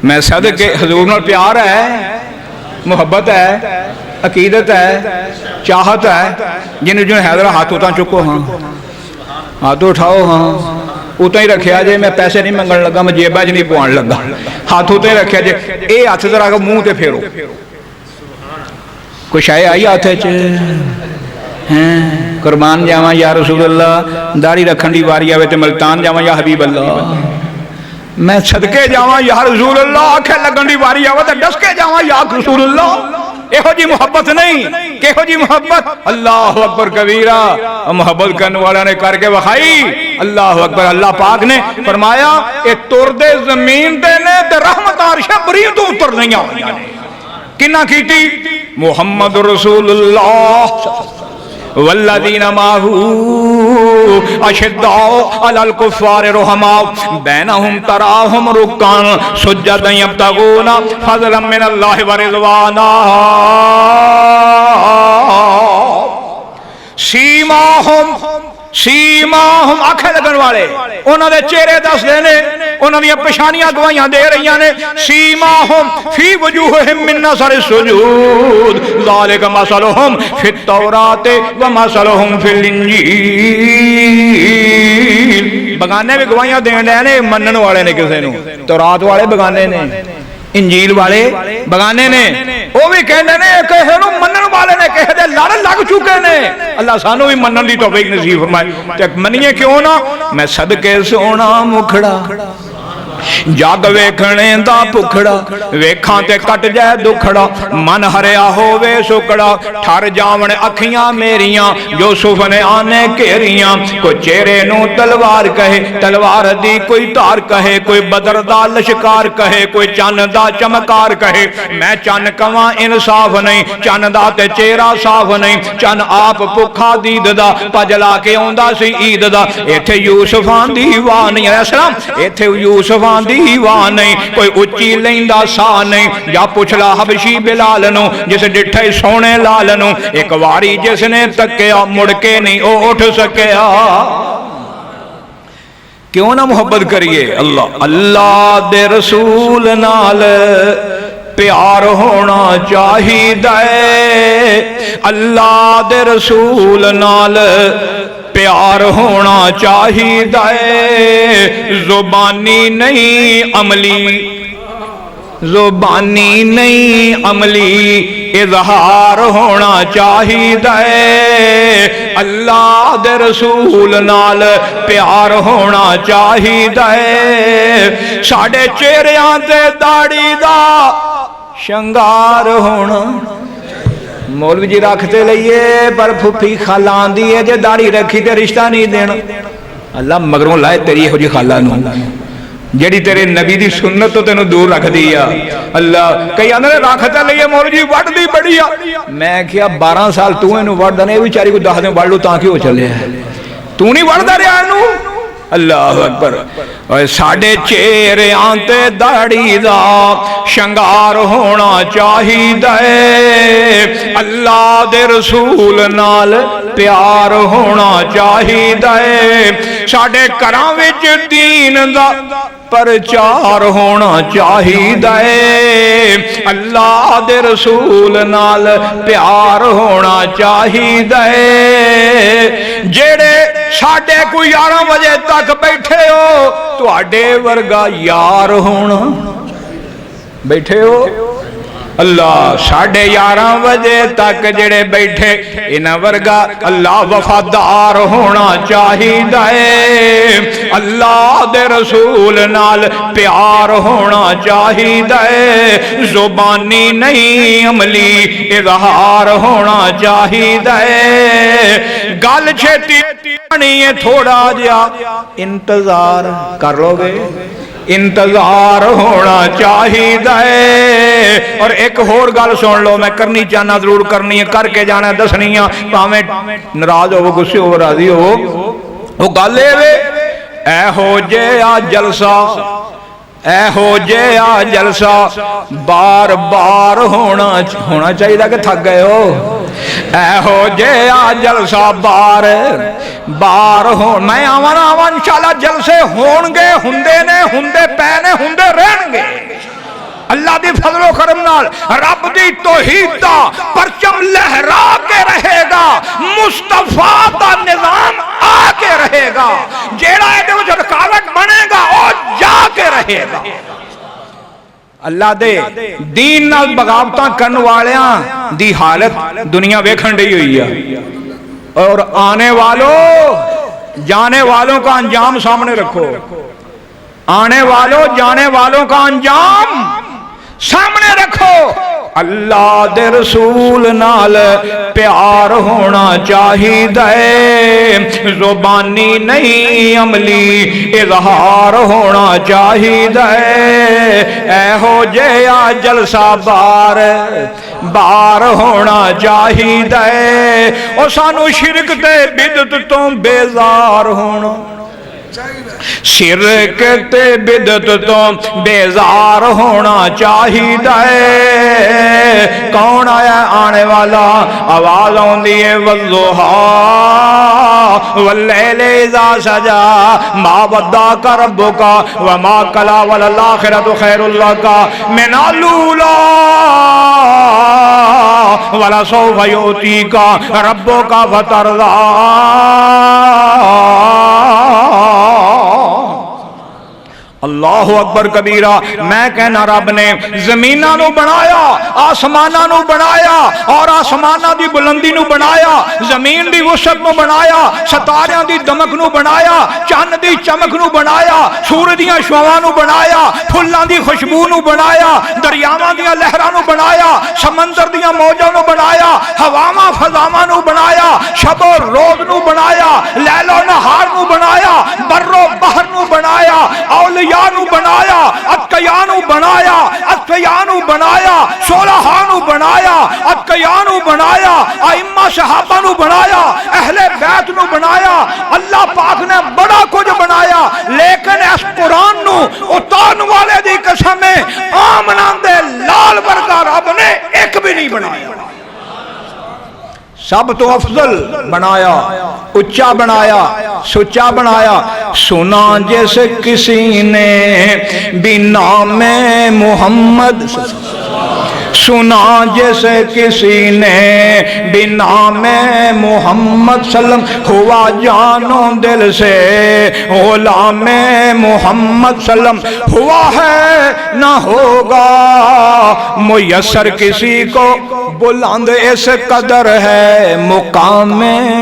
میں صدقے حضور نال پیار ہے محبت ہے عقیدت ہے چاہت ہے جن حیدرہ ہاتھ ہوتا چکو ہاں ہاتھ اٹھاؤ ہاں اتنا ہی رکھیا جے میں پیسے نہیں منگن لگا میں جیبہ نہیں پوان لگا ہاتھ اتنا ہی رکھیا جے اے ہاتھ ذرا منہ تے پھیرو کچھ آئے آئی ہاتھ قربان جاواں یا رسول اللہ داڑھی رکھن دی واری آوے تے ملتان جاواں یا حبیب اللہ میں صدقے جاواں یا رسول اللہ آنکھیں لگن دی واری آوے تے ڈس کے جاواں یا رسول اللہ ایہو جی محبت نہیں کیہو جی محبت اللہ اکبر کبیرہ محبت کرنے والا نے کر کے وخائی اللہ اکبر اللہ پاک نے فرمایا اے تردے زمین دے نے تے رحمت عرش بری تو اتر نہیں آئی کنہ کیتی محمد رسول اللہ والذین معه اشداء علی الکفار رحماء بینہم تراہم رکعا سجدا یبتغون فضلا من اللہ ورضوانا سیماہم آنکھیں لگن والے انہوں نے چہرے دس دینے انہوں نے پشانیاں گوائیاں دے رہی ہیں سیماہم فی وجوہہم من نظر السجود ذالک مثلہم فی التورات و مثلہم فی الانجیل بگانے بھی گوائیاں دے رہے منن والے نے کسے نو تورات والے بگانے نے انجیل والے بگانے نے وہ بھی کہنے نے کہے نو منن والے نے کہے دے لڑ لگ چکے نے اللہ سانو بھی منن دی توفیق نصیب فرمائے تے منیے کیوں نہ میں صدقے سونا مکھڑا جاگ ویکھنے دا پکھڑا ویکھاں تے کٹ جائے دکھڑا من ہریا ہووے سکڑا ٹھر جاون اکھیاں میریاں یوسف نے آنے کیریاں کوئی چہرے نو تلوار کہے تلوار دی کوئی تار کہے کوئی بدر دا لشکار کہے کوئی چن دا چمکار کہے میں چن کواں انصاف نہیں چن دا تے چہرہ صاف نہیں چن آپ پکھا دید دا پجلا کے اوندا سی عید دا ایتھے یوسفان دی واہ نہیں علیہ السلام ایتھے یوسفان دیوان نہیں کوئی اچھی لیندہ سا نہیں یا پچھلا حبشی بلال نو جسے ڈٹھے سونے لال نو ایک واری جس نے تکیا مڑ کے نہیں او اٹھ سکیا کیوں نہ محبت کریے اللہ دے رسول نال پیار ہونا چاہیے اللہ دے رسول نال پیار ہونا چاہیے زبانی نہیں عملی زبانی نہیں عملی اظہار ہونا چاہیے اللہ دے رسول نال پیار ہونا چاہیے ساڑھے چہریاں تے داڑھی دا شنگار ہونا مولوی جی رکھتے لئیے پر پھوپھی خالان دیئے جے داڑھی رکھی تے رشتہ نہیں دینا اللہ مگروں لائے تیری ہو جی خالانوں جیڑی تیرے نبی دی سنت تو تینوں دور رکھ دیا اللہ کئی آنے رکھتے لئیے مولوی جی وڈ دی بڑیا میں کیا 12 سال تو انہوں وڈ دنے بھی چاری کو 10 دن وڈ لو تاکہ وہ چلے تو نہیں وڈ دا رہا انہوں اللہ اکبر ساڑھے چہرے آنتے داڑھی دا شنگار ہونا چاہیے اللہ دے رسول نال پیار ہونا چاہیے ساڑھے کراں وچ دین دا پرچار ہونا چاہیے اللہ دے رسول نال پیار ہونا چاہیے جیڑے ساڑھے کو 11 بجے تک بیٹھے ہو تو آڈے ورگا یار ہونا بیٹھے ہو اللہ 11:30 بجے تک جڑے بیٹھے انہاں ورگا اللہ وفادار ہونا چاہیے اللہ دے رسول نال پیار ہونا چاہیے زبانی نہیں عملی اظہار ہونا چاہیے گل چھتی نہیں ہے تھوڑا جا انتظار کر لو گے انتظار ہونا چاہیے اور ایک اور گل سن لو میں کرنی چاہنا ضرور کرنی ہے کر کے جانا دسنی ہے پاویں ناراض ہو غصے ہو راضی ہو وہ گل اے ہو جے آ جلسہ اے ہو جے آ جلسہ بار بار ہونا چاہیے کہ تھک گئے ہو اے ہو جے آ جلسہ بار بار میں آوانا انشاءاللہ جلسے ہونگے ہندے نے ہندے پینے ہندے رہنگے اللہ دی فضل و کرم نال رب دی توحید دا پرچم لہرا کے رہے گا مصطفیٰ دا نظام آ کے رہے گا جیڑا ہے جو رکاوٹ بنے گا اور جا کے رہے گا اللہ دے دین نال بغاوتاں کرن والیاں دی حالت دنیا ویکھن ڈئی ہوئی ہے، اور آنے والوں جانے والوں کا انجام سامنے رکھو، آنے والوں جانے والوں کا انجام سامنے رکھو۔ اللہ دے رسول نال پیار ہونا چاہیے، زبانی نہیں عملی اظہار ہونا چاہیے، اے ہو جیا جلسہ بار بار ہونا چاہیے، او سانو شرک تے بدعت تو بیزار ہونا، شرک تے بدعت تو بیزار ہونا چاہیے۔ کون آیا آنے والا؟ آواز آندی ہے والضحیٰ واللیل اذا سجا ما ودعک ربک وما قلی وللآخرۃ خیر لک من الاولی ولسوف یؤتیک ربک فترضی۔ اللہ اکبر کبیرہ۔ میں کہنا رب نے زمیناں نو بنایا، آسماناں نو بنایا، اور آسماناں دی بلندی نو بنایا، زمین دی وسعت نو بنایا، ستاریاں دی دمک نو بنایا، چاند دی چمک نو بنایا، سورج دیاں شعاواں نو بنایا، پھلاں دی خوشبو نو بنایا، دریاواں دیاں لہراں نو بنایا، سمندر دیاں موجاں نو بنایا، ہواواں فضاواں نو بنایا، شب و روز نو بنایا، لیل و نہار نو بنایا، بر و بحر نو بنایا، اولیاء نو بنایا، اتقیاء نو بنایا، اصفیاء نو بنایا، صلحاء نو بنایا، اتقیاء نو بنایا، ائمہ صحابہ نو بنایا، اہل بیت نو بنایا۔ اللہ پاک نے بڑا کچھ بنایا، لیکن اس قرآن نو اتارن والے دی قسم ہے آمنہ دے لال ورگا رب نے ایک بھی نہیں بنایا۔ سب تو افضل بنایا، اچا بنایا، سچا بنایا۔ سنا جیسے کسی نے بھی نام محمد، سنا جیسے کسی نے بھی نام محمد سلم، ہوا جانو دل سے غلام محمد سلم، ہوا ہے نہ ہوگا میسر کسی کو، بلند اس قدر ہے مقام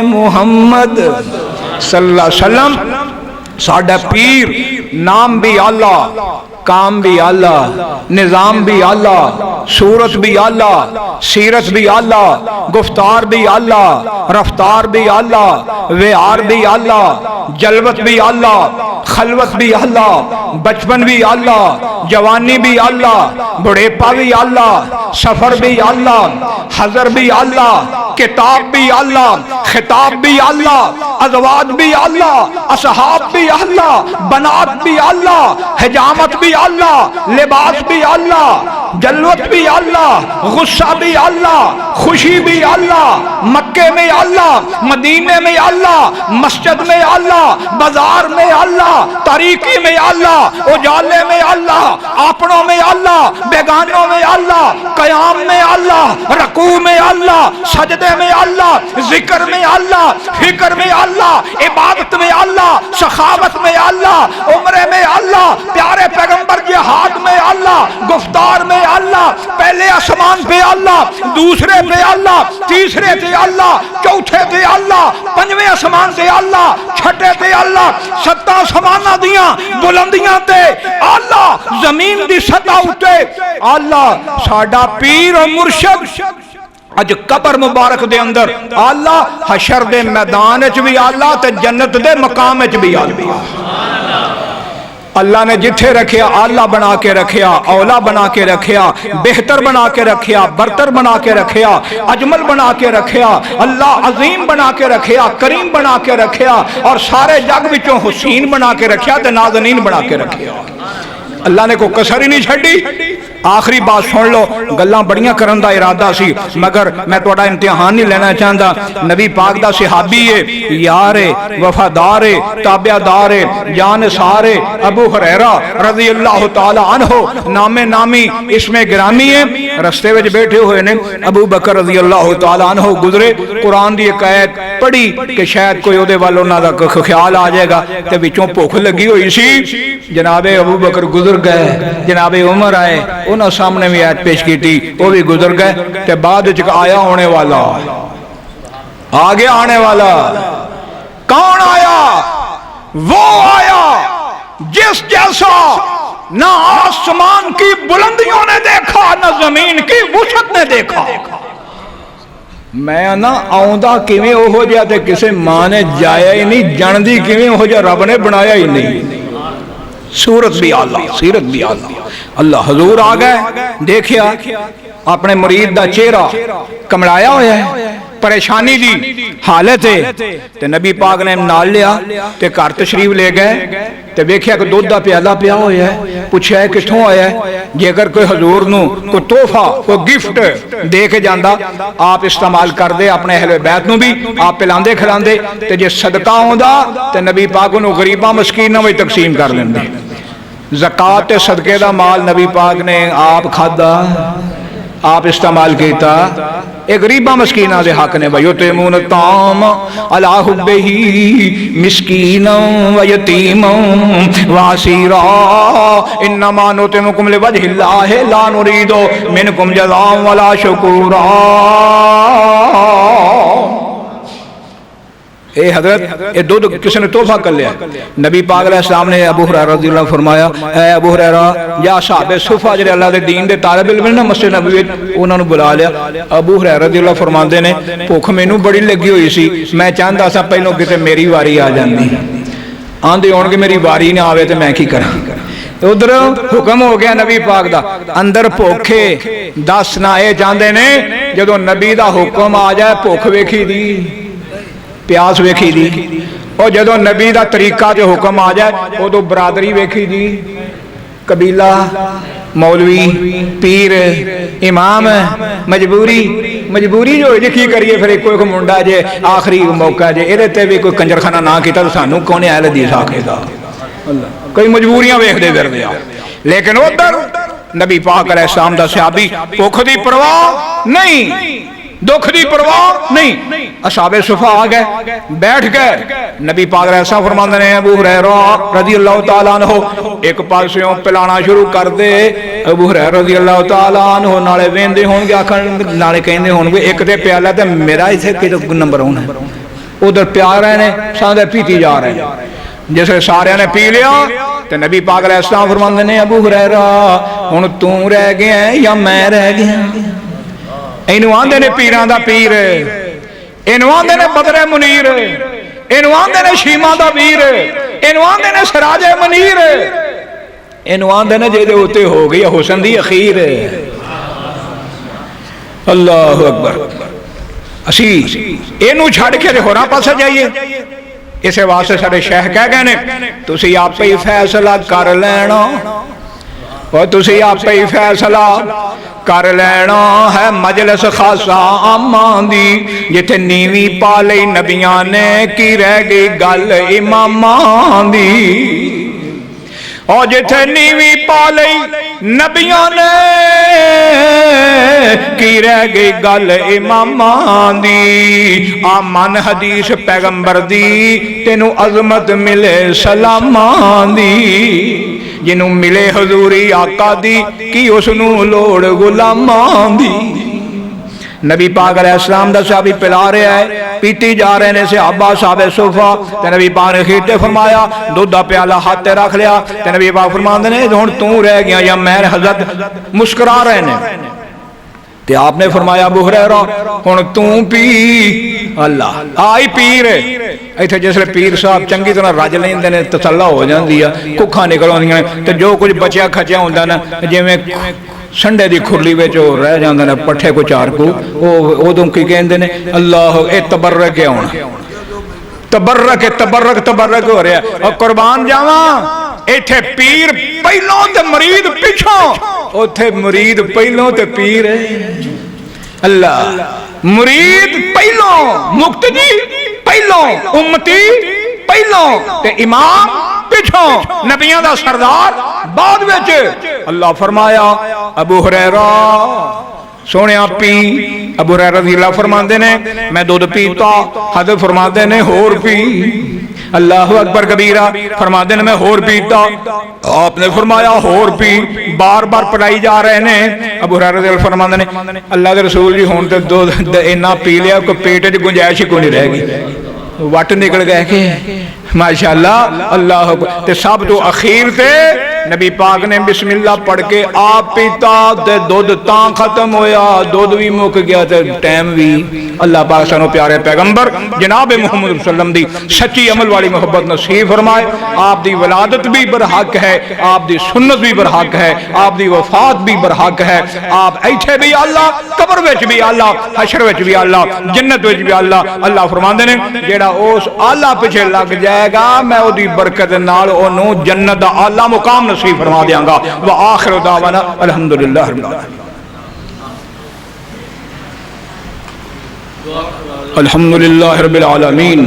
محمد صلی اللہ علیہ وسلم۔ ساڈا پیر نام بھی اللہ، کام بھی اللہ، نظام بھی اللہ، صورت بھی اللہ، سیرت بھی اللہ، گفتار بھی اللہ، رفتار بھی اللہ، ویار بھی اللہ، جلوت بھی اللہ، خلوت بھی اللہ، بچپن بھی اللہ، جوانی بھی اللہ، بڑھیپا بھی اللہ، سفر بھی اللہ، حضر بھی اللہ، کتاب بھی اللہ، خطاب بھی اللہ، ازواج بھی اللہ، اصحاب بھی اللہ، بنات بھی اللہ، حجامت بھی اللہ، لباس بھی اللہ، جلوت بھی اللہ، غصہ بھی اللہ، خوشی بھی اللہ، مکے میں اللہ، مدینے میں اللہ، مسجد میں اللہ، بازار میں اللہ، طریقی میں اللہ، اجالے میں اللہ، اپنوں میں اللہ، بیگانوں میں اللہ، قیام میں اللہ، رکوع میں اللہ، سجدے میں اللہ، ذکر میں اللہ، فکر میں اللہ، عبادت میں اللہ، سخاوت میں اللہ، عمرے میں اللہ، پیارے پیغمبر جہاد میں اللہ، گفتار میں اللہ، پہلے آسمان پہ اللہ، دوسرے پہ اللہ، تیسرے پہ اللہ، چوتھے پہ اللہ، پنجویں آسمان پہ اللہ، چھٹے پہ اللہ، ستاں آسماناں دیاں بلندیاں تے اللہ، زمین دی سطح اتے اللہ۔ ساڈا پیر و مرشد اج قبر مبارک دے اندر اللہ، حشر دے میدان وچ بھی اللہ تے جنت دے مقام وچ بھی اللہ۔ اللہ نے جتھے رکھیا آلہ بنا کے رکھیا، اولا بنا کے رکھیا، بہتر بنا کے رکھیا، برتر بنا کے رکھیا، اجمل بنا کے رکھیا، اللہ عظیم بنا کے رکھیا، کریم بنا کے رکھیا، اور سارے جگ وچوں حسین بنا کے رکھیا تے نازنین بنا کے رکھیا۔ اللہ نے کوئی کسر ہی نہیں چھڈی۔ آخری بات سن لو، گلاں بڑیاں کرن دا ارادہ سی، مگر میں تہاڈا امتحان نہیں لینا چاہتا۔ نبی پاک دا صحابی ہے، یار وفادار تابعدار جان سارے ابو ہریرہ رضی اللہ تعالی عنہ، نام نامی اسم گرامی ہے، رستے وچ بیٹھے ہوئے نے ابو بکر رضی اللہ تعالیٰ عنہ گزرے قرآن دی ایک آیت پڑھی کہ شاید کوئی اودے وال انہاں دا خیال آ جائے گا تے وچوں بھوک لگی ہوئی سی جناب ابو بکر گزر گئے جناب عمر آئے انہاں سامنے بھی آیت پیش کی تھی وہ بھی گزر گئے تے بعد وچ آیا ہونے والا آگے آنے والا کون آیا وہ آیا جس جیسا نہ آسمان کی بلندیوں نے دیکھا نہ زمین کی وسعت نے دیکھا میں نا آؤندا کیویں اوہو جہا تے کسے ماں نے جایا ہی نہیں جاندی کیویں اوہو جہا رب نے بنایا ہی نہیں صورت بھی آلہ سیرت بھی آلہ اللہ حضور آ گئے دیکھیا اپنے مرید دا چہرہ کمڑایا ہویا ہے پریشانی دی حالت ہے تے نبی پاک نے نال لیا تے گھر تشریف لے گئے تے ویکھیا کہ دودھ دا پیالہ پیا ہویا ہے پوچھیا ہے کتھوں آیا ہے جے اگر کوئی حضور نو کوئی تحفہ کوئی گفٹ دے کے جاندا آپ استعمال کر دے اپنے اہل بیت نو بھی آپ پلاندے کھلاندے تے جے صدقہ ہوندا تے نبی پاک نو غریباں مسکیناں وچ تقسیم کر لیندے زکات تے صدقے دا مال نبی پاک نے آپ کھادا آپ استعمال کیتا ایک غریبہ مسکینہ دے حق نے وَيُطْعِمُونَ الطَّعَامَ عَلَىٰ حُبِّهِ مِسْكِينًا وَيَتِيمًا وَأَسِيرًا إِنَّمَا نُطْعِمُكُمْ لِوَجْهِ اللَّهِ لَا نُرِيدُ مِنْكُمْ جَزَاءً وَلَا شُكُورًا اے حضرت اے دودھ کسی نے تحفہ کر لیا نبی پاک علیہ السلام نے ابو ہریرہ رضی اللہ فرمایا اے ابو ہریرہ یا صحابہ صفہ جڑے اللہ دے دین دے طالب علم نے مسجد نبوی انہاں نو بلا لیا ابو ہریرہ رضی اللہ فرماندے نے بھوک مینوں بڑی لگی ہوئی سی میں چاہندا سا پہلوں کتے میری واری آ جاندی آندے ہون کہ میری واری نہ آوے تے میں کی کراں ادھر حکم ہو گیا نبی پاک دا اندر بھوکے دس نہ اے چاہندے نے جدوں نبی دا حکم آ جائے بھوک ویکھی دی پیاس ویکھی دی اور جدو نبی دا طریقہ جو حکم آ جائے وہ تو برادری ویکھی دی قبیلہ مولوی پیر امام مجبوری جو جی کی کریے پھر کوئی منڈا جے آخری موقع جے اے تے بھی کوئی کنجرخانہ نہ کیتا تو سانو کون اہل حدیث آکھے گا کوئی مجبوریاں ویکھ دے کر دیا لیکن ادھر نبی پاک علیہ السلام دا صحابی بھوک دی پرواہ نہیں دکھ دی پرواہ نہیں اصحاب صفہ آ گئے بیٹھ گئے نبی پاک علیہ السلام فرماندے نے ابو ہریرہ رضی اللہ تعالیٰ عنہ ایک پاسوں پلانا شروع کر دے ابو ہریرہ رضی اللہ تعالیٰ عنہ نالے ویندے ہون گے آکھن نالے کہندے ہون گے ایک تے پیالہ تے میرا ایتھے کہ نمبر ہونا ہے ادھر پیا رہے نے ساندے پیتی جا رہے ہیں جیسے سارے نے پی لیا تے نبی پاک علیہ السلام فرماندے نے ابو ہریرہ ہن تو رہ گیا ہے یا میں رہ گیا اینو آندے نے پیران دا پیر اینو آندے نے بدر منیر اینو آندے نے شیما دا ویر اینو آندے نے سراج منیر اینو آندے نے جے دے ہوتے ہو گئی حسن دی اخیر اللہ اکبر اسی اینو چھڑ کے ہوراں پاسے جائیے اسے واسطے سارے شیخ کہہ گئے نے تسی آپ ہی فیصلہ کر لینا اور تسی آپ ہی فیصلہ کر لینا ہے مجلس خاصا آمان دی جتے نیوی پالئی نبیاں نے کی رہ گئی گل امامان دی اور جتے نیوی پالئی نبیاں نے کی رہ گئی گل امامان دی آمان حدیث پیغمبر دی تینو عظمت ملے سلامان دی جنہوں ملے حضوری آقا دی کی اسنو لوڑ غلامان دی نبی پاک علیہ السلام دا صحابی پلا رہے آئے پیتی جا رہے نے صحابہ صحابہ صفہ تے نبی پاک نے خیٹے فرمایا دودھ دا پیالہ ہاتھ تے رکھ لیا تے نبی پاک فرمان دے ہن تو رہ گیا یا میں حضرت مسکرا رہے نے تے آپ نے فرمایا ابو ہریرہ ہن تو پی اللہ آئی پیر ایتھے جسے پیر صاحب چنگی طرح رج لیندے نے تسلا ہو جاندی ہے ککھاں نکل آندیاں تے جو کچھ بچیا کھچیا ہوندا نا جویں سنڈے دی کھرلی وچ رہ جاندے نے پٹھے کو چار کو اودوں کی کہندے نے اللہ اے تبرک ہے ہن تبرک ہو رہا ہے اور قربان جاواں ایتھے پیر پہلوں تے مرید پیچھوں اوتھے مرید پہلوں تے پیر اللہ مرید پہلوں مقتدی پہلوں امتی پہلوں تے امام پیچھوں نبیاں دا سردار بعد وچ اللہ فرمایا ابو ہریرہ سونے پی ابو ہریرہ رضی اللہ فرماندے نے میں دودھ پیتا حضرت فرماندے نے ہور پی اللہ اکبر کبیرہ فرماندے نے میں ہور پیتا آپ نے فرمایا ہور پی بار بار پڑھائی جا رہے ہیں ابو ہریرہ رضی اللہ فرماندے نے اللہ دے رسول جی ہون تے دودھ اینا پی لیا کہ پیٹ وچ گنجائش ہی کوئی نہیں رہ گئی وٹ نکل گئے کہ ماشاءاللہ اللہ تے سب تو اخیر تے نبی پاک نے بسم اللہ پڑھ کے آپ پیتا تے دودھ تاں ختم ہویا دودھ بھی مک گیا تے ٹائم بھی اللہ پاک سانو پیارے پیغمبر جناب محمد صلی اللہ علیہ وسلم دی سچی عمل والی محبت نصیب فرمائے آپ دی ولادت بھی برحق ہے آپ دی سنت بھی برحق ہے آپ دی وفات بھی برحق ہے آپ ایتھے بھی اللہ قبر وچ بھی اللہ حشر وچ بھی اللہ جنت وچ بھی اللہ اللہ فرماندے نے جیڑا اس اللہ پیچھے لگ جائے گا میں او دی برکت نال اونوں جنت دا اعلی مقام نصیب فرما دیاں گا وآخر دعوانا الحمدللہ رب العالمین الحمدللہ رب العالمین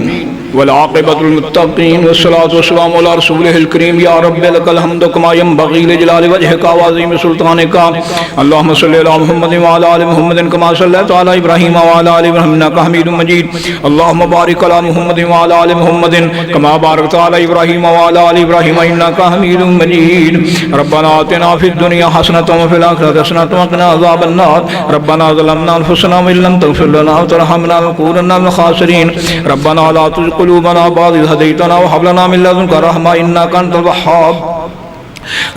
والعاقبۃ للمتقین والصلاة والسلام علی رسولہ الکریم یا رب لک الحمد کما ینبغی لجلال وجہک وعظیم سلطانک اللہم صلی علی محمد وعلی آل محمد کما صلیت علی ابراہیم وعلی آل ابراہیم انک حمید مجید اللہم بارک علی محمد وعلی آل محمد کما بارکت علی ابراہیم وعلی آل ابراہیم انک حمید مجید ربنا آتنا فی الدنیا حسنۃ وفی الآخرۃ حسنۃ وقنا عذاب النار ربنا ظلمنا انفسنا وان لم تغفر لنا وترحمنا لنكونن من الخاسرین ربنا لا تزغ قلوبنا بعد إذ هديتنا وهب لنا من لدنك رحمة إنك أنت الوهاب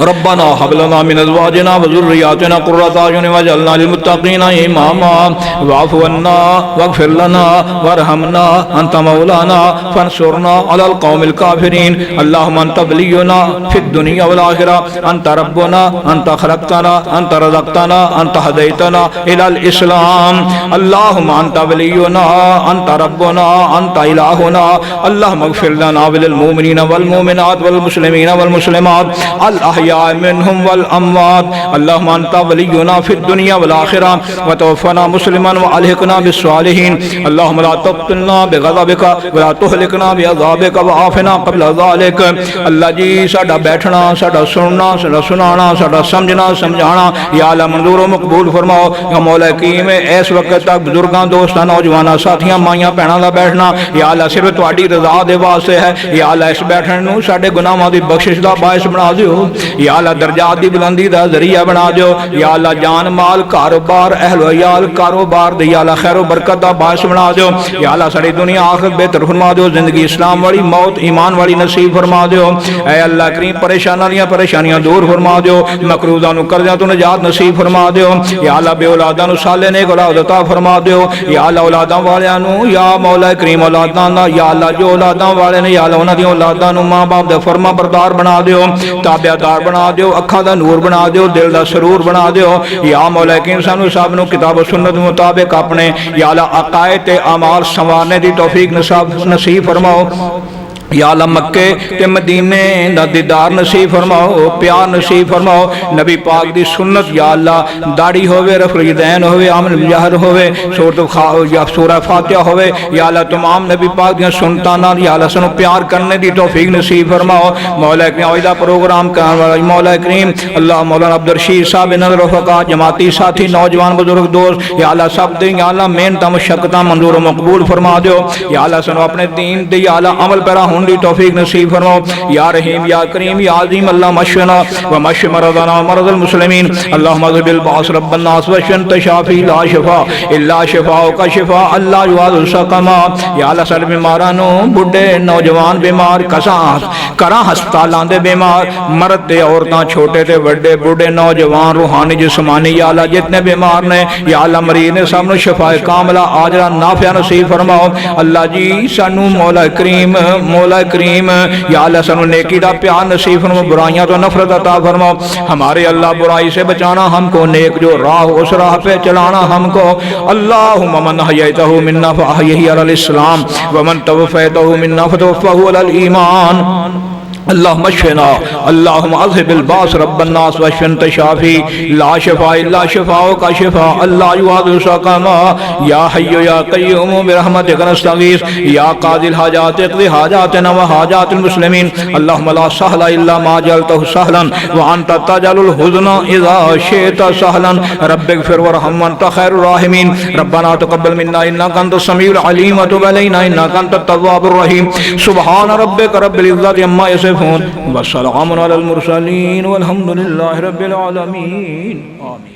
ربنا هب لنا من ازواجنا وذرياتنا قرة اعين واجعلنا للمتقين اماما واعف عنا واغفر لنا وارحمنا انت مولانا فانصرنا على القوم الكافرين اللهم انت ولينا في الدنيا والاخره انت ربنا انت خلقتنا انت رزقتنا انت هديتنا الى الاسلام اللهم انت ولينا انت ربنا انت الهنا اللهم اغفر لنا وللمؤمنين والمؤمنات والمسلمين والمسلمات الأحياء منهم والأموات اللهم أنت ولينا في الدنيا والآخرة وتوفنا مسلما وألحقنا بالصالحين اللهم لا تقتلنا بغضبك ولا تهلكنا بعذابك وعافنا قبل ذلك اللہ جی ساڈا بیٹھنا ساڈا سننا ساڈا سنانا ساڈا سمجھنا سمجھانا یا اللہ منظور و مقبول فرماؤ یا مولا کریم اس وقت تک بزرگاں دوستاں نوجواناں ساتھیاں مائیاں بہناں دا بیٹھنا یا اللہ صرف تہاڈی رضا دے واسطے ہے یا اللہ اس بیٹھن نوں ساڈے گناہاں دی بخشش دا باعث بنا دیو یا اللہ درجات دی بلندی دا ذریعہ بنا دیو یا اللہ جان مال کاروبار اہل و عیال کاروبار دی یا اللہ خیر و برکت دا باعث بنا دیو یا اللہ ساری دنیا آخرت بہتر فرما دیو زندگی اسلام والی موت ایمان والی نصیب فرما دیو اے اللہ کریم پریشانیاں دور فرما دیو مقروضاں نو قرضیاں تو نجات نصیب فرما دیو یا اللہ بے اولاداں نو صالح نیک اولاد عطا فرما دیو یا اللہ اولاداں والیاں نو یا مولا کریم اولاداں دا یا اللہ جو اولاداں والے نے یا اللہ انہاں دی اولاداں نو ماں باپ دے فرما بردار بنا دیو تابعدار بنا دیو اکھاں دا نور بنا دیو دل دا سرور بنا دیو یا مولا کریم سانو سب نو کتاب و سنت مطابق اپنے یا اللہ عقائد تے اعمال سنوارنے دی توفیق نصیب فرماؤ یا اللہ مکے تے مدینے دا دیدار نصیب فرماؤ پیار نصیب فرماؤ نبی پاک دی سنت یا اللہ داڑھی ہوئے رفع الیدین ہوئے عمل بالجہر ہوئے سورہ فاتحہ ہوئے یا اللہ تمام نبی پاک دیاں سنتانا یا اللہ سنو پیار کرنے دی توفیق نصیب فرماؤ مولا کریم عویدہ پروگرام کرنے مولا کریم اللہ مولانا عبدالرشید صاحب نظر رفقا جماعتی ساتھی نوجوان بزرگ دوست یا اللہ سب دیں یا اللہ محنتاں مشقتاں منظور و مقبول فرما دیو یا اللہ سنو اپنے دین دی یا اللہ عمل پیرا دی توفیق نصیب فرماؤ یا رحیم یا کریم یا عظیم اللہ مشفنا و مشف مرضنا مرض المسلمین اللہم اذهب الباس رب الناس وشفن تشافی لا شفا الا شفاء کا شفا اللہ یعاذ السقما یا اللہ سر بیمارانو بڑھے نوجوان بیمار کراں ہسپتالاں دے بیمار مرد دے عورتاں چھوٹے تے بڑے بڑھے نوجوان روحانی جسمانی یا اللہ جتنے بیمار نے یا اللہ مریض نے سب نو شفاء کاملہ عاجلہ نافعہ نصیب فرماؤ اللہ جی سانو مولا کریم یا اللہ سنو نیکی دا پیار نصیب فرماؤ برائیاں تو نفرت عطا فرماؤ ہمارے اللہ برائی سے بچانا ہم کو نیک جو راہ اس راہ پہ چلانا ہم کو اللہم من حییتہ مننا فاحیہ علی الاسلام ومن توفیتہ مننا فتوفہ علی الایمان اللهم اشفنا اللهم اذهب الباس رب الناس واشف انت شافي لا شفاء الا شفاءك شفاء لا يغادر سقما يا حي يا قيوم برحمتك نستغيث يا قاضي الحاجات اقضي حاجاتنا وحاجات المسلمين اللهم لا سهل الا ما جعلته سهلا وانت تجعل الحزن اذا شئت سهلا رب اغفر وارحم وانت خير الراحمين ربنا تقبل منا انك انت السميع العليم وتب علينا انك انت التواب الرحيم سبحان ربك رب العزة عما يصفون والسلام على المرسلين والحمد لله رب العالمين آمين.